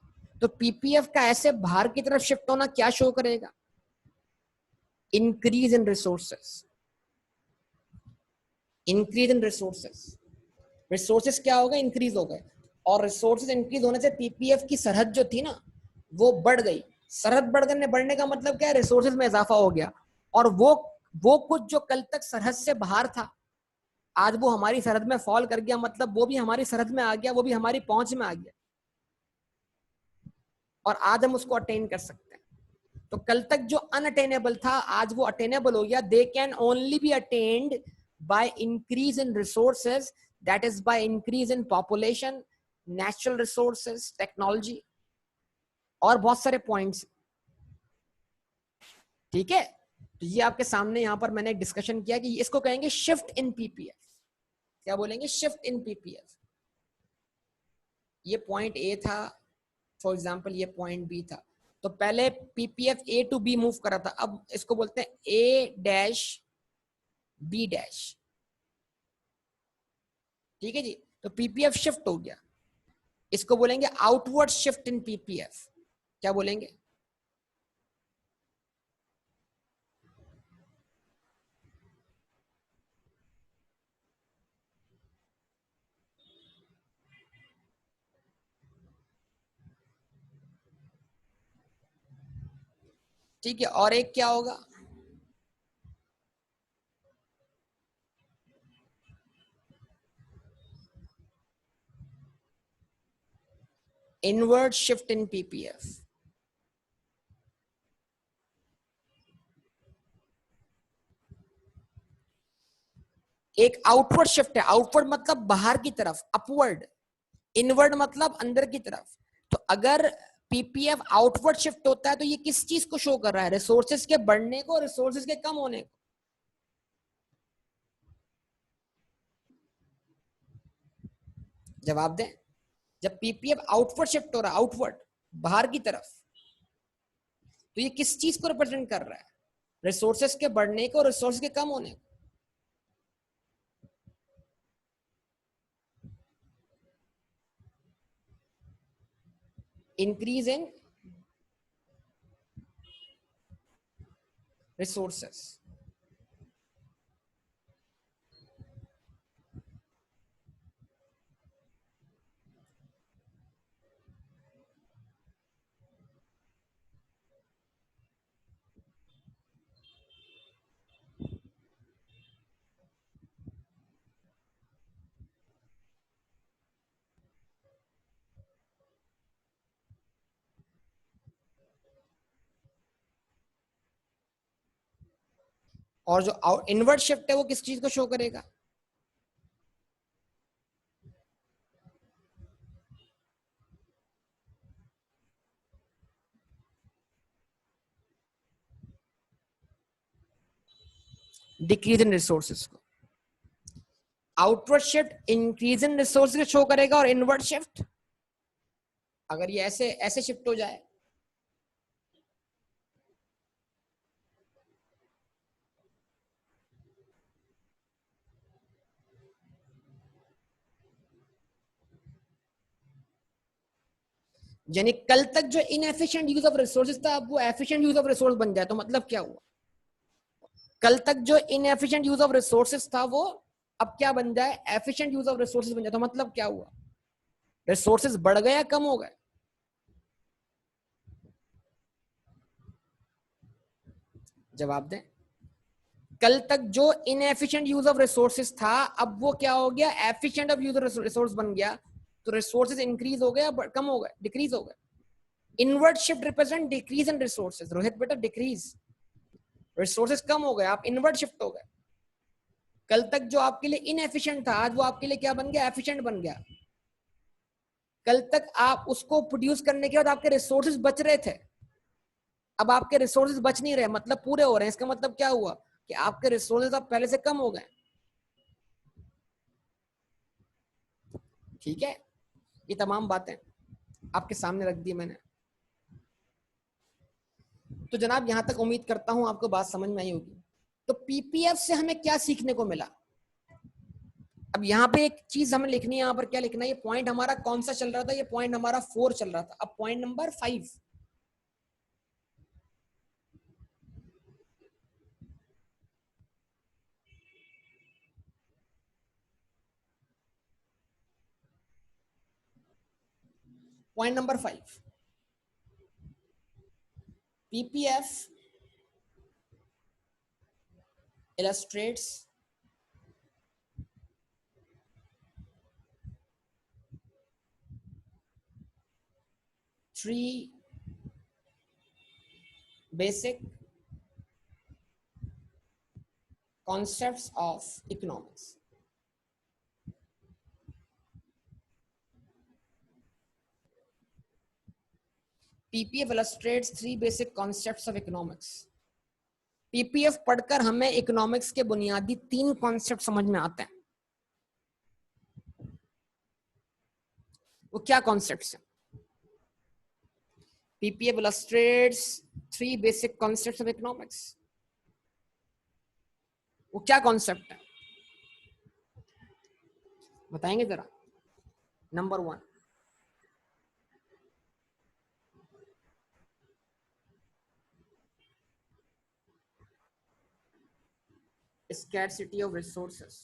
तो पीपीएफ का ऐसे बाहर की तरफ शिफ्ट होना क्या शो करेगा, increase in resources, increase in resources, resources क्या होगा, इंक्रीज हो गए, और रिसोर्सेस इंक्रीज होने से पीपीएफ की सरहद जो थी ना वो बढ़ गई, सरहद बढ़ने का मतलब क्या है, रिसोर्सेज में इजाफा हो गया, और वो कुछ जो कल तक सरहद से बाहर था आज वो हमारी सरहद में फॉल कर गया, मतलब वो भी हमारी सरहद में आ गया, वो भी हमारी पहुंच में आ गया, और आज हम उसको अटेन कर सकते हैं। तो कल तक जो अनअटेनेबल था आज वो अटेनेबल हो गया। They can only be attained by increase in resources, that is by increase in population, natural resources, technology और बहुत सारे पॉइंट्स। ठीक है, तो ये आपके सामने यहां पर मैंने डिस्कशन किया कि इसको कहेंगे शिफ्ट इन पीपीएफ। क्या बोलेंगे, शिफ्ट इन पीपीएफ। ये पॉइंट ए था, फॉर एग्जांपल ये पॉइंट बी था, तो पहले PPF A to B move करा था, अब इसको बोलते हैं ए डैश बी डैश। ठीक है जी, तो पीपीएफ शिफ्ट हो गया, इसको बोलेंगे आउटवर्ड शिफ्ट इन पीपीएफ। क्या बोलेंगे, ठीक है, और एक क्या होगा, इनवर्ड शिफ्ट इन पीपीएफ। एक आउटवर्ड शिफ्ट है, आउटवर्ड मतलब बाहर की तरफ, अपवर्ड, इनवर्ड मतलब अंदर की तरफ। तो अगर पीपीएफ आउटवर्ड शिफ्ट होता है तो ये किस चीज को शो कर रहा है, रिसोर्सेज के बढ़ने को, रिसोर्सेज के कम होने को। जवाब दें, जब पीपीएफ आउटवर्ड शिफ्ट हो रहा है, आउटवर्ड बाहर की तरफ, तो ये किस चीज को रिप्रेजेंट कर रहा है, रिसोर्सेज के बढ़ने को, रिसोर्स के कम होने को। Increase in resources. और जो इनवर्ड शिफ्ट है वो किस चीज को शो करेगा, डिक्रीज इन रिसोर्सेज को। Outward shift increase in resources show करेगा, और इनवर्ड शिफ्ट अगर ये ऐसे ऐसे शिफ्ट हो जाए, यानी कल तक जो इनएफिशिएंट यूज ऑफ रिसोर्सेज था अब वो एफिशिएंट यूज ऑफ रिसोर्स बन जाए, तो मतलब क्या हुआ, कल तक जो इनएफिशिएंट यूज ऑफ रिसोर्सेज था वो अब क्या बन जाए, एफिशिएंट यूज ऑफ रिसोर्सेज बन जाए, तो मतलब क्या हुआ, रिसोर्सेज बढ़ गए या कम हो गए। जवाब दें, कल तक जो इनएफिशिएंट यूज ऑफ रिसोर्सेज था अब वो क्या हो गया, efficient of use of resource बन गया, तो रिसोर्सेज इंक्रीज हो गए, कम हो गए, डिक्रीज हो गए। Inward shift represent decrease in resources, Rohit बेटा डिक्रीज, रिसोर्सेज कम हो गए, आप इनवर्ड शिफ्ट हो गए। कल तक जो आपके लिए इनएफिशिएंट था आज वो आपके लिए क्या बन गया, एफिशिएंट बन गया। कल तक आप उसको प्रोड्यूस करने के बाद आपके रिसोर्सेज बच रहे थे, अब आपके रिसोर्सेज बच नहीं रहे, मतलब पूरे हो रहे हैं, इसका मतलब क्या हुआ कि आपके रिसोर्सेज अब पहले से कम हो गए। ठीक है, ये तमाम बातें आपके सामने रख दी मैंने। तो जनाब यहां तक उम्मीद करता हूं आपको बात समझ में आई होगी। तो पीपीएफ से हमें क्या सीखने को मिला, अब यहाँ पे एक चीज हमें लिखनी है, यहाँ पर क्या लिखना है, ये पॉइंट हमारा कौन सा चल रहा था, ये पॉइंट हमारा 4 चल रहा था। अब point number 5, point number 5, PPF illustrates three basic concepts of economics. PPF illustrates three basic concepts of economics. PPF पढ़कर हमें इकोनॉमिक्स के बुनियादी 3 कॉन्सेप्ट समझ में आते हैं। वो क्या कॉन्सेप्ट्स हैं? PPF illustrates three basic concepts of economics. वो क्या कॉन्सेप्ट है बताएंगे जरा? Number 1, scarcity of resources.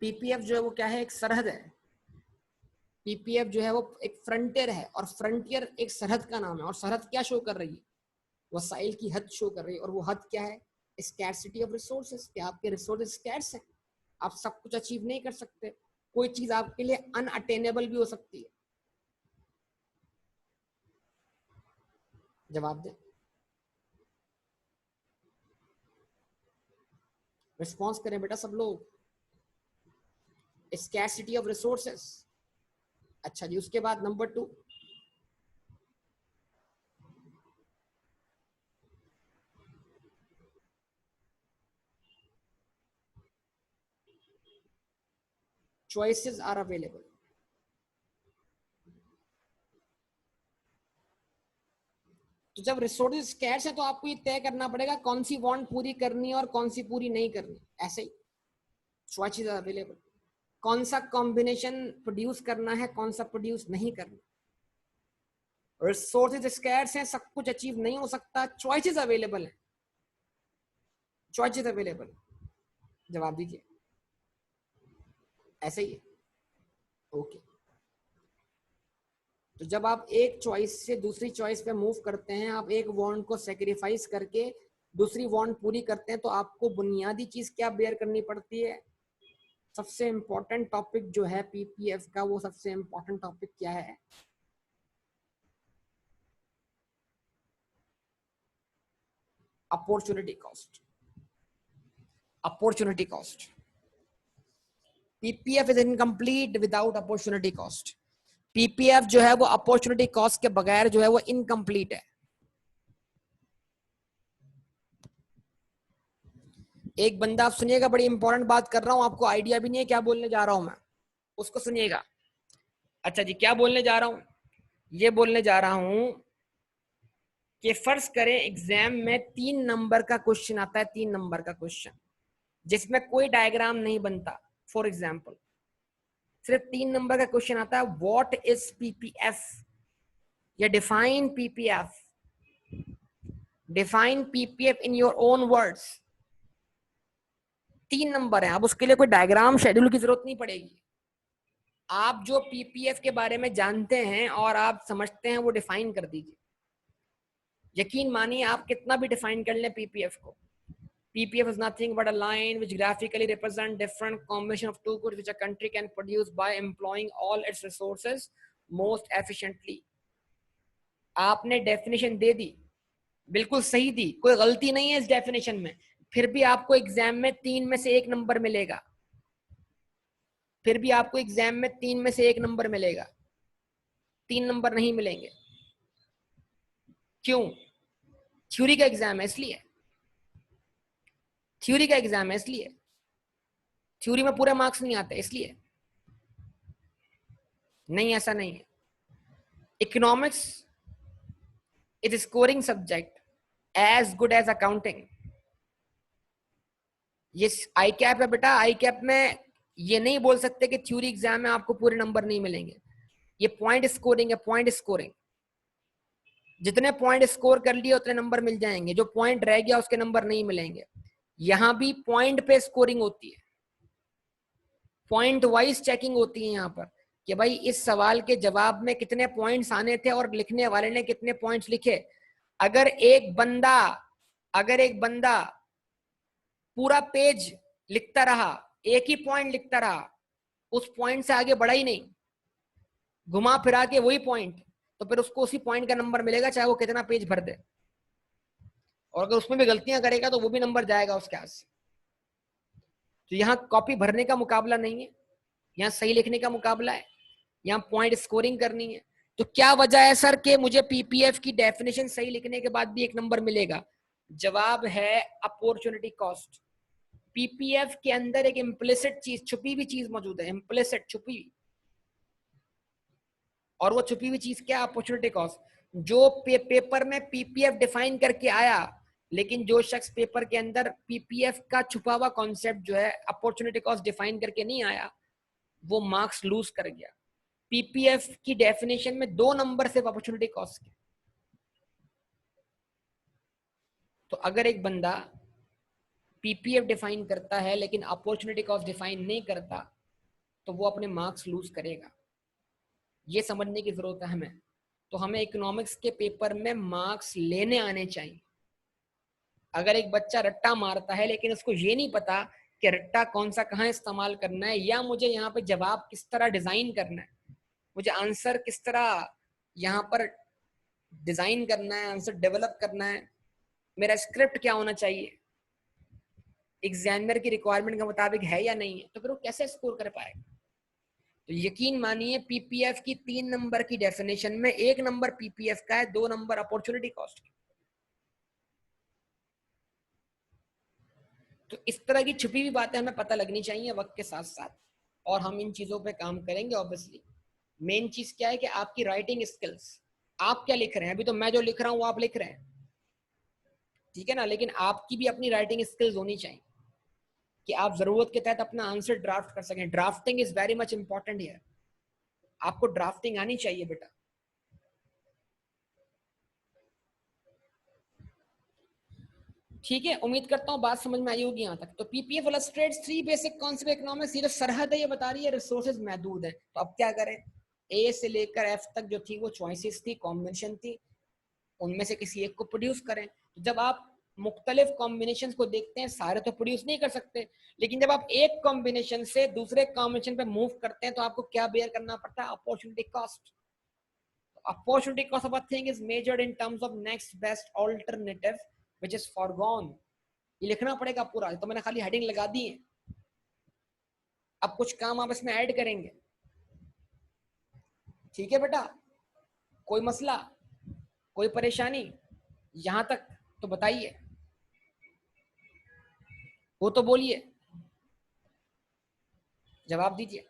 PPF जो है वो क्या है? एक सरहद है। पीपीएफ जो है वो एक फ्रंटियर है, और फ्रंटियर एक सरहद का नाम है। और सरहद क्या शो कर रही है? वसाइल की हद शो कर रही है। और वो हद क्या है? Scarcity of resources. क्या आपके रिसोर्सेज स्कैर्स हैं? आप सब कुछ अचीव नहीं कर सकते। कोई चीज आपके लिए अनअटेनेबल भी हो सकती है। जवाब दे, रिस्पॉन्स करें बेटा सब लोग। Scarcity of resources. अच्छा जी, उसके बाद नंबर 2, choices are available. तो जब रिसोर्सेज स्कैर्स है तो आपको ये तय करना पड़ेगा कौन सी वांट पूरी करनी है और कौन सी पूरी नहीं करनी। ऐसे ही choices are available, कौन सा कॉम्बिनेशन प्रोड्यूस करना है, कौन सा प्रोड्यूस नहीं करना। रिसोर्सेज स्कैर्स हैं, सब कुछ अचीव नहीं हो सकता, चॉइसेस अवेलेबल है। चॉइसेस अवेलेबल, जवाब दीजिए। ऐसे ही है, ओके। तो जब आप एक चॉइस से दूसरी चॉइस पे मूव करते हैं, आप एक वांट को सेक्रीफाइस करके दूसरी वांट पूरी करते हैं, तो आपको बुनियादी चीज क्या बेयर करनी पड़ती है? सबसे इंपॉर्टेंट टॉपिक जो है पीपीएफ का, वो सबसे इंपॉर्टेंट टॉपिक क्या है? Opportunity cost. Opportunity cost. PPF is incomplete without opportunity cost. PPF जो है वो अपॉर्चुनिटी कॉस्ट के बगैर जो है वो इनकम्प्लीट है। एक बंदा, आप सुनिएगा, बड़ी इंपॉर्टेंट बात कर रहा हूं, आपको आइडिया भी नहीं है क्या बोलने जा रहा हूं मैं, उसको सुनिएगा। अच्छा जी, क्या बोलने जा रहा हूं? ये बोलने जा रहा हूं कि फर्ज करें एग्जाम में 3 नंबर का क्वेश्चन आता है, 3 नंबर का क्वेश्चन जिसमें कोई डायग्राम नहीं बनता। फॉर एग्जाम्पल सिर्फ 3 नंबर का क्वेश्चन आता है, व्हाट इज पीपीएफ, या define PPF, define PPF in your own words. 3 number है। अब उसके लिए कोई डायग्राम शेड्यूल की जरूरत नहीं पड़ेगी। आप जो पीपीएफ के बारे में जानते हैं और आप समझते हैं वो डिफाइन कर दीजिए। यकीन मानिए, आप कितना भी डिफाइन कर लें पीपीएफ को, PPF is nothing but a line which graphically represents different combination of two goods which a country can produce by employing all its resources most efficiently. आपने डेफिनेशन दे दी, बिल्कुल सही दी, कोई गलती नहीं है इस डेफिनेशन में। फिर भी आपको एग्जाम में 3 में से 1 नंबर मिलेगा। फिर भी आपको एग्जाम में 3 में से 1 नंबर मिलेगा, 3 नंबर नहीं मिलेंगे। क्यों? थ्योरी का एग्जाम है इसलिए। थ्योरी का एग्जाम है इसलिए। थ्योरी में पूरे मार्क्स नहीं आते इसलिए। नहीं, ऐसा नहीं है। Economics is scoring subject as good as accounting. ये आई कैप है बेटा। आई कैप में ये नहीं बोल सकते कि थ्योरी एग्जाम में आपको पूरे नंबर नहीं मिलेंगे। ये पॉइंट स्कोरिंग है, पॉइंट स्कोरिंग। जितने पॉइंट स्कोर कर लिए उतने नंबर मिल जाएंगे, जो पॉइंट रह गया उसके नंबर नहीं मिलेंगे। यहां भी पॉइंट पे स्कोरिंग होती है, पॉइंट वाइज चेकिंग होती है यहाँ पर कि भाई इस सवाल के जवाब में कितने पॉइंट्स आने थे और लिखने वाले ने कितने पॉइंट्स लिखे। अगर एक बंदा पूरा पेज लिखता रहा, एक ही पॉइंट लिखता रहा, उस पॉइंट से आगे बढ़ा ही नहीं, घुमा फिरा के वही पॉइंट, तो फिर उसको उसी पॉइंट का नंबर मिलेगा चाहे वो कितना पेज भर दे। और अगर उसमें भी गलतियां करेगा तो वो भी नंबर जाएगा उसके हाथ से। तो यहाँ कॉपी भरने का मुकाबला नहीं है, यहाँ सही लिखने का मुकाबला है, यहाँ पॉइंट स्कोरिंग करनी है। तो क्या वजह है सर कि मुझे पीपीएफ की डेफिनेशन सही लिखने के बाद भी एक नंबर मिलेगा? जवाब है अपॉर्चुनिटी कॉस्ट। पीपीएफ के अंदर एक इम्प्लिसिट चीज, छुपी हुई चीज मौजूद है, इम्प्लिसिट, छुपी हुई। और वो छुपी हुई चीज क्या? Opportunity cost. जो पेपर में पीपीएफ डिफाइन करके आया, लेकिन जो शख्स पेपर के अंदर पीपीएफ का छुपा हुआ कॉन्सेप्ट जो है अपॉर्चुनिटी कॉस्ट डिफाइन करके नहीं आया, वो मार्क्स लूज कर गया। पीपीएफ की डेफिनेशन में 2 नंबर सिर्फ अपॉर्चुनिटी कॉस्ट के। तो अगर एक बंदा पीपीएफ डिफाइन करता है लेकिन अपॉर्चुनिटी कॉस्ट डिफाइन नहीं करता, तो वो अपने मार्क्स लूज करेगा। ये समझने की जरूरत है हमें। तो हमें इकोनॉमिक्स के पेपर में मार्क्स लेने आने चाहिए। अगर एक बच्चा रट्टा मारता है लेकिन उसको ये नहीं पता कि रट्टा कौन सा कहाँ इस्तेमाल करना है, या मुझे यहाँ पे जवाब किस तरह डिजाइन करना है, मुझे आंसर किस तरह यहाँ पर डिजाइन करना है, आंसर डेवलप करना है, मेरा स्क्रिप्ट क्या होना चाहिए, एग्जामिनर की रिक्वायरमेंट के मुताबिक है या नहीं है, तो फिर वो कैसे स्कोर कर पाएगा? तो यकीन मानिए पीपीएफ की 3 नंबर की डेफिनेशन में 1 नंबर पीपीएफ का है, 2 नंबर अपॉर्चुनिटी कॉस्ट की। तो इस तरह की छुपी हुई बातें हमें पता लगनी चाहिए वक्त के साथ साथ, और हम इन चीजों पे काम करेंगे ऑब्वियसली। मेन चीज क्या है कि आपकी राइटिंग स्किल्स, आप क्या लिख रहे हैं। अभी तो मैं जो लिख रहा हूँ वो आप लिख रहे हैं, ठीक है ना, लेकिन आपकी भी अपनी राइटिंग स्किल्स होनी चाहिए कि आप जरूरत के तहत अपना आंसर ड्राफ्ट कर सकें। Drafting is very much important here. आपको ड्राफ्टिंग आनी चाहिए बेटा। ठीक है, उम्मीद करता हूँ बात समझ में आई होगी यहाँ तक। तो PPF illustrates 3 basic concept economics. ये जो सरहद है ये बता रही है रिसोर्सेज महदूद है, तो अब क्या करें? ए से लेकर एफ तक जो थी वो चॉइसेस थी, कॉम्बिनेशन थी, उनमें से किसी एक को प्रोड्यूस करें। तो जब आप मुख्तलिफ कॉम्बिनेशन को देखते हैं, सारे तो प्रोड्यूस नहीं कर सकते, लेकिन जब आप एक कॉम्बिनेशन से दूसरे कॉम्बिनेशन पे मूव करते हैं तो आपको क्या बेयर करना पड़ता है? Opportunity cost. Opportunity cost of a thing is measured in terms of next best alternative which is foregone. ये लिखना पड़ेगा पूरा, तो मैंने खाली हेडिंग लगा दी है। अब कुछ काम आप इसमें ऐड करेंगे। ठीक है बेटा, कोई मसला, कोई परेशानी यहां तक तो बताइए, वो तो बोलिए, जवाब दीजिए।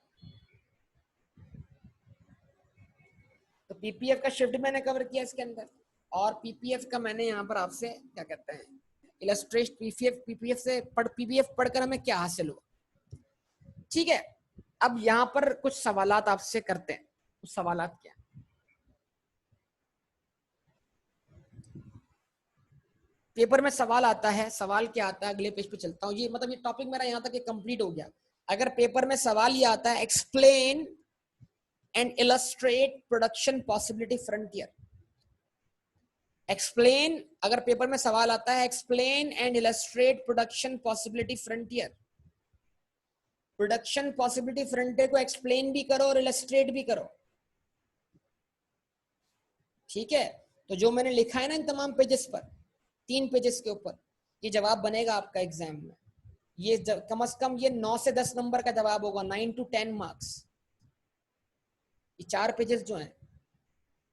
तो पीपीएफ का शिफ्ट मैंने कवर किया इसके अंदर, और पीपीएफ का मैंने यहाँ पर आपसे क्या कहते हैं इलस्ट्रेट पीपीएफ से पीपीएफ पढ़कर हमें क्या हासिल हुआ। ठीक है, अब यहाँ पर कुछ सवालात आपसे करते हैं। कुछ सवालात क्या? पेपर में सवाल आता है, सवाल क्या आता है, अगले पेज पे चलता हूँ। ये मतलब ये टॉपिक मेरा यहाँ तक कंप्लीट हो गया। अगर पेपर में सवाल ये आता है explain and illustrate production possibility frontier. Explain, अगर पेपर में सवाल आता है explain and illustrate production possibility frontier, production possibility frontier को एक्सप्लेन भी करो और इलस्ट्रेट भी करो। ठीक है, तो जो मैंने लिखा है ना इन तमाम पेजेस पर, 3 पेजेस के ऊपर, ये जवाब बनेगा आपका एग्जाम में। ये कम से कम ये 9 से 10 नंबर का जवाब होगा, 9 to 10 मार्क्स। ये 4 पेजेस जो हैं,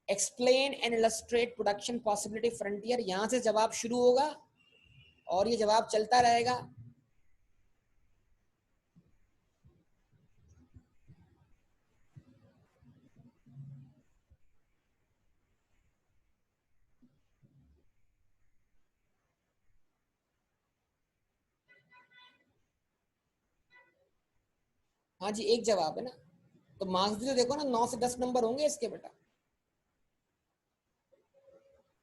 explain and illustrate production possibility frontier, यहां से जवाब शुरू होगा और ये जवाब चलता रहेगा। हाँ जी, एक जवाब है ना, तो मार्क्स भी तो देखो ना, 9 से 10 नंबर होंगे इसके बेटा,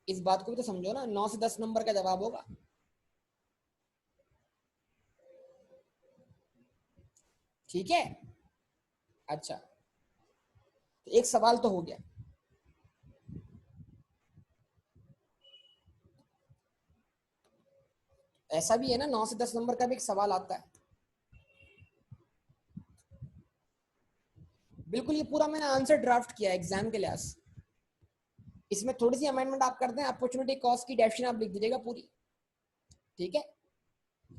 इस बात को भी तो समझो ना, 9 से 10 नंबर का जवाब होगा। ठीक है, अच्छा, तो एक सवाल तो हो गया। ऐसा भी है ना, 9 से 10 नंबर का भी एक सवाल आता है। बिल्कुल, ये पूरा मैंने आंसर ड्राफ्ट किया एग्जाम के लिहाज से। इसमें थोड़ी सी अमेंडमेंट आप करते हैं, अपॉर्चुनिटी कॉस्ट की डेफिनेशन आप लिख दीजिएगा पूरी। ठीक है,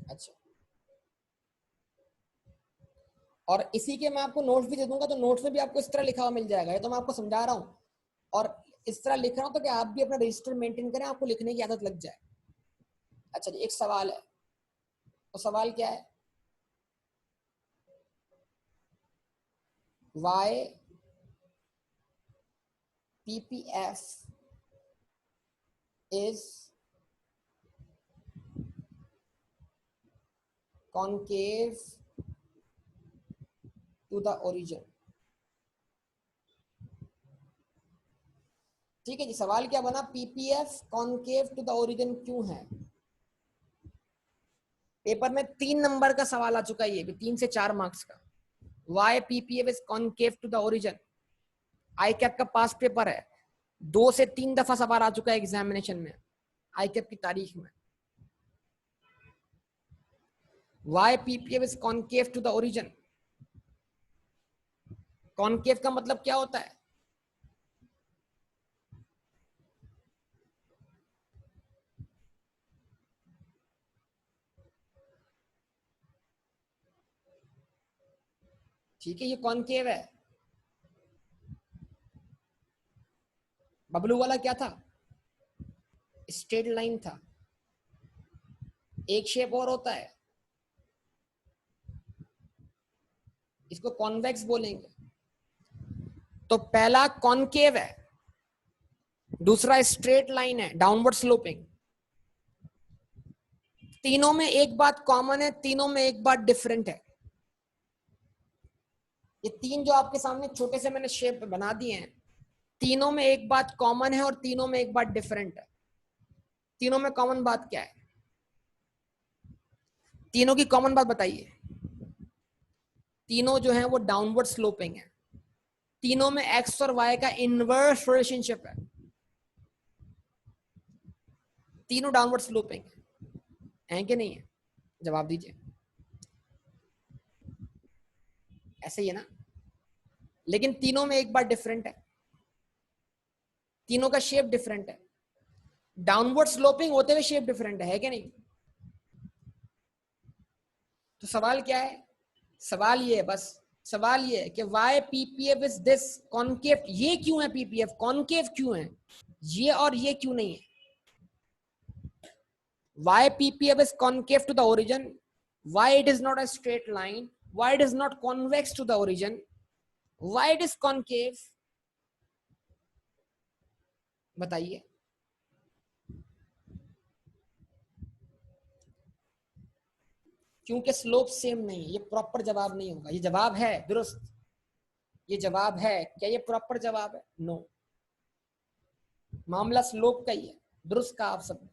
अच्छा, और इसी के मैं आपको नोट्स भी दे दूंगा, तो नोट्स में भी आपको इस तरह लिखा हुआ मिल जाएगा। ये तो मैं आपको समझा रहा हूँ, और इस तरह लिख रहा हूँ तो कि आप भी अपना रजिस्टर मेंटेन करें, आपको लिखने की आदत लग जाए। अच्छा जी, एक सवाल है, तो सवाल क्या है, why PPF is concave to the origin। ठीक है जी, सवाल क्या बना, PPF concave to the origin क्यों है। पेपर में 3 नंबर का सवाल आ चुका है, ये भी 3 से 4 मार्क्स का। Why PPF is concave to the origin, I cap का पास पेपर है, 2 से 3 दफा सवाल आ चुका है एग्जामिनेशन में, आई कैप की तारीख में। Why PPF is concave to the origin, concave का मतलब क्या होता है, ठीक है, ये कॉन्केव है। बबलू वाला क्या था, स्ट्रेट लाइन था। एक शेप और होता है, इसको कॉन्वेक्स बोलेंगे। तो पहला कॉन्केव है, दूसरा स्ट्रेट लाइन है, डाउनवर्ड स्लोपिंग। तीनों में एक बात कॉमन है, तीनों में एक बात डिफरेंट है। ये तीन जो आपके सामने छोटे से मैंने शेप बना दिए हैं, तीनों में एक बात कॉमन है और तीनों में एक बात डिफरेंट है। तीनों में कॉमन बात क्या है, तीनों की कॉमन बात बताइए। तीनों जो है वो डाउनवर्ड स्लोपिंग है, तीनों में एक्स और वाई का इनवर्स रिलेशनशिप है, तीनों डाउनवर्ड स्लोपिंग है कि नहीं है, जवाब दीजिए। ऐसे ही है ना, लेकिन तीनों में एक बात डिफरेंट है, तीनों का शेप डिफरेंट है, डाउनवर्ड स्लोपिंग होते हुए शेप डिफरेंट है कि नहीं। तो सवाल क्या है, सवाल ये है बस, सवाल ये है कि why PPF is this concave, ये क्यों है PPF कॉन्केव क्यों है, ये और ये क्यों नहीं है। Why PPF is concave to the origin, why it is not a straight line, why it is not convex to the origin, why it is concave, बताइए। क्योंकि स्लोप सेम नहीं है, ये प्रॉपर जवाब नहीं होगा, ये जवाब है दुरुस्त, ये जवाब है क्या, ये प्रॉपर जवाब है, नो। मामला स्लोप का ही है, दुरुस्त का आप सब।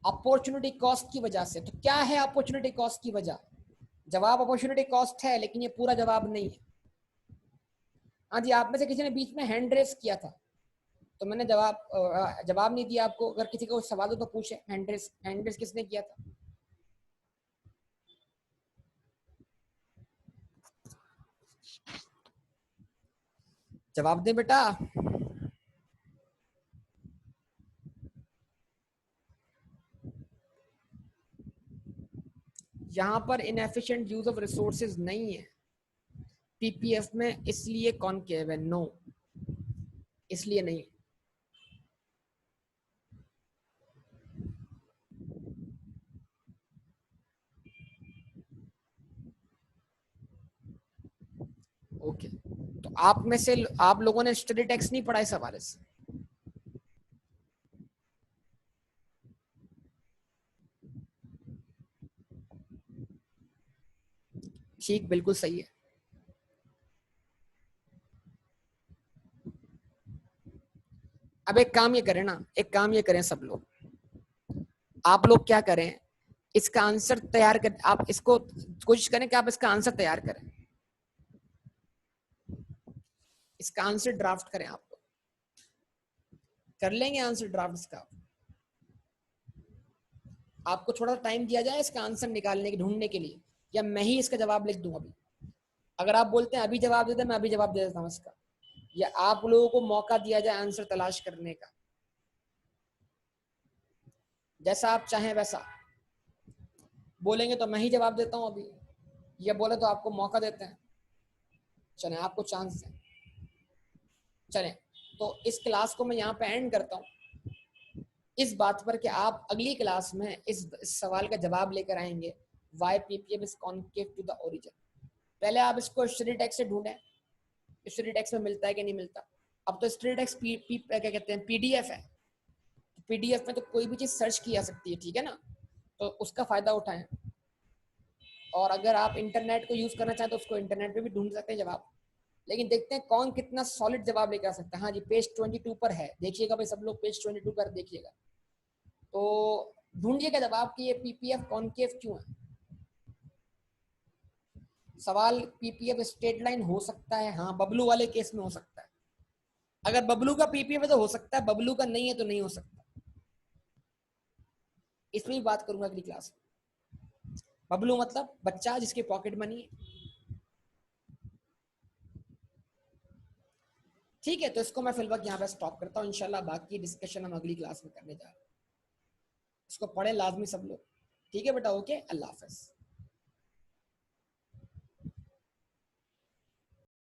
अपॉर्चुनिटी कॉस्ट की वजह से, तो क्या है अपॉर्चुनिटी कॉस्ट की वजह, जवाब अपॉर्चुनिटी कॉस्ट है, लेकिन ये पूरा जवाब नहीं है। हाँ जी, आप में से किसी ने बीच में हैंड रेस किया था, तो मैंने जवाब नहीं दिया आपको। अगर किसी को सवाल हो तो पूछे, हैंड रेस किसने किया था। जवाब दे बेटा। यहाँ पर इनएफिशिएंट यूज ऑफ रिसोर्सेज नहीं है PPF में, इसलिए कॉनकेव है, नो, इसलिए नहीं। ओके, तो आप में से आप लोगों ने स्टडी टेक्स्ट नहीं पढ़ा इस हवाले से। ठीक, बिल्कुल सही है। अब एक काम ये करें ना, एक काम ये करें सब लोग, आप लोग क्या करें, इसका आंसर तैयार कर, आप इसको कोशिश करें कि आप इसका आंसर तैयार करें, इसका आंसर ड्राफ्ट करें। आप लोग कर लेंगे आंसर ड्राफ्ट इसका? आपको थोड़ा टाइम दिया जाए इसका आंसर निकालने के, ढूंढने के लिए, या मैं ही इसका जवाब लिख दूं अभी? अगर आप बोलते हैं अभी जवाब दे दे, मैं अभी जवाब दे देता हूँ इसका, या आप लोगों को मौका दिया जाए आंसर तलाश करने का, जैसा आप चाहें वैसा। बोलेंगे तो मैं ही जवाब देता हूँ अभी, या बोले तो आपको मौका देते हैं। चले, आपको चांस दें। चले, तो इस क्लास को मैं यहाँ पे एंड करता हूँ, इस बात पर कि आप अगली क्लास में इस सवाल का जवाब लेकर आएंगे, why PPM is concave to the origin. पहले आप इसको स्टडी टेक्स्ट से ढूंढें, स्टडी टेक्स्ट में मिलता है कि नहीं मिलता। अब तो स्टडी टेक्स्ट क्या कहते हैं, पीडीएफ है, पीडीएफ में तो कोई भी चीज सर्च की जा सकती है, ठीक है ना, तो उसका फायदा उठाएं। और अगर आप इंटरनेट को यूज करना चाहें तो उसको इंटरनेट पे भी ढूंढ सकते हैं जवाब, लेकिन देखते हैं कौन कितना सॉलिड जवाब लेकर आ सकता है। हाँ जी, पेज 22 पर है, देखिएगा भाई सब लोग, पेज 22 पर देखिएगा, तो ढूंढिएगा जवाब कि ये पीपीएफ कॉनकेव क्यों है। सवाल, पीपीएफ स्ट्रेट लाइन हो सकता है, हाँ बबलू वाले केस में हो सकता है। अगर बबलू का पीपीएफ है तो हो सकता है, बबलू का नहीं है तो नहीं हो सकता। इसमें भी बात करूंगा अगली क्लास में। बबलू मतलब बच्चा जिसके पॉकेट मनी है। ठीक है, तो इसको मैं फिलहाल यहाँ पे स्टॉप करता हूँ, इंशाल्लाह बाकी डिस्कशन हम अगली क्लास में करने जा रहे हैं। इसको पढ़े लाजमी सब लोग, ठीक है बेटा, ओके, अल्लाह हाफिज।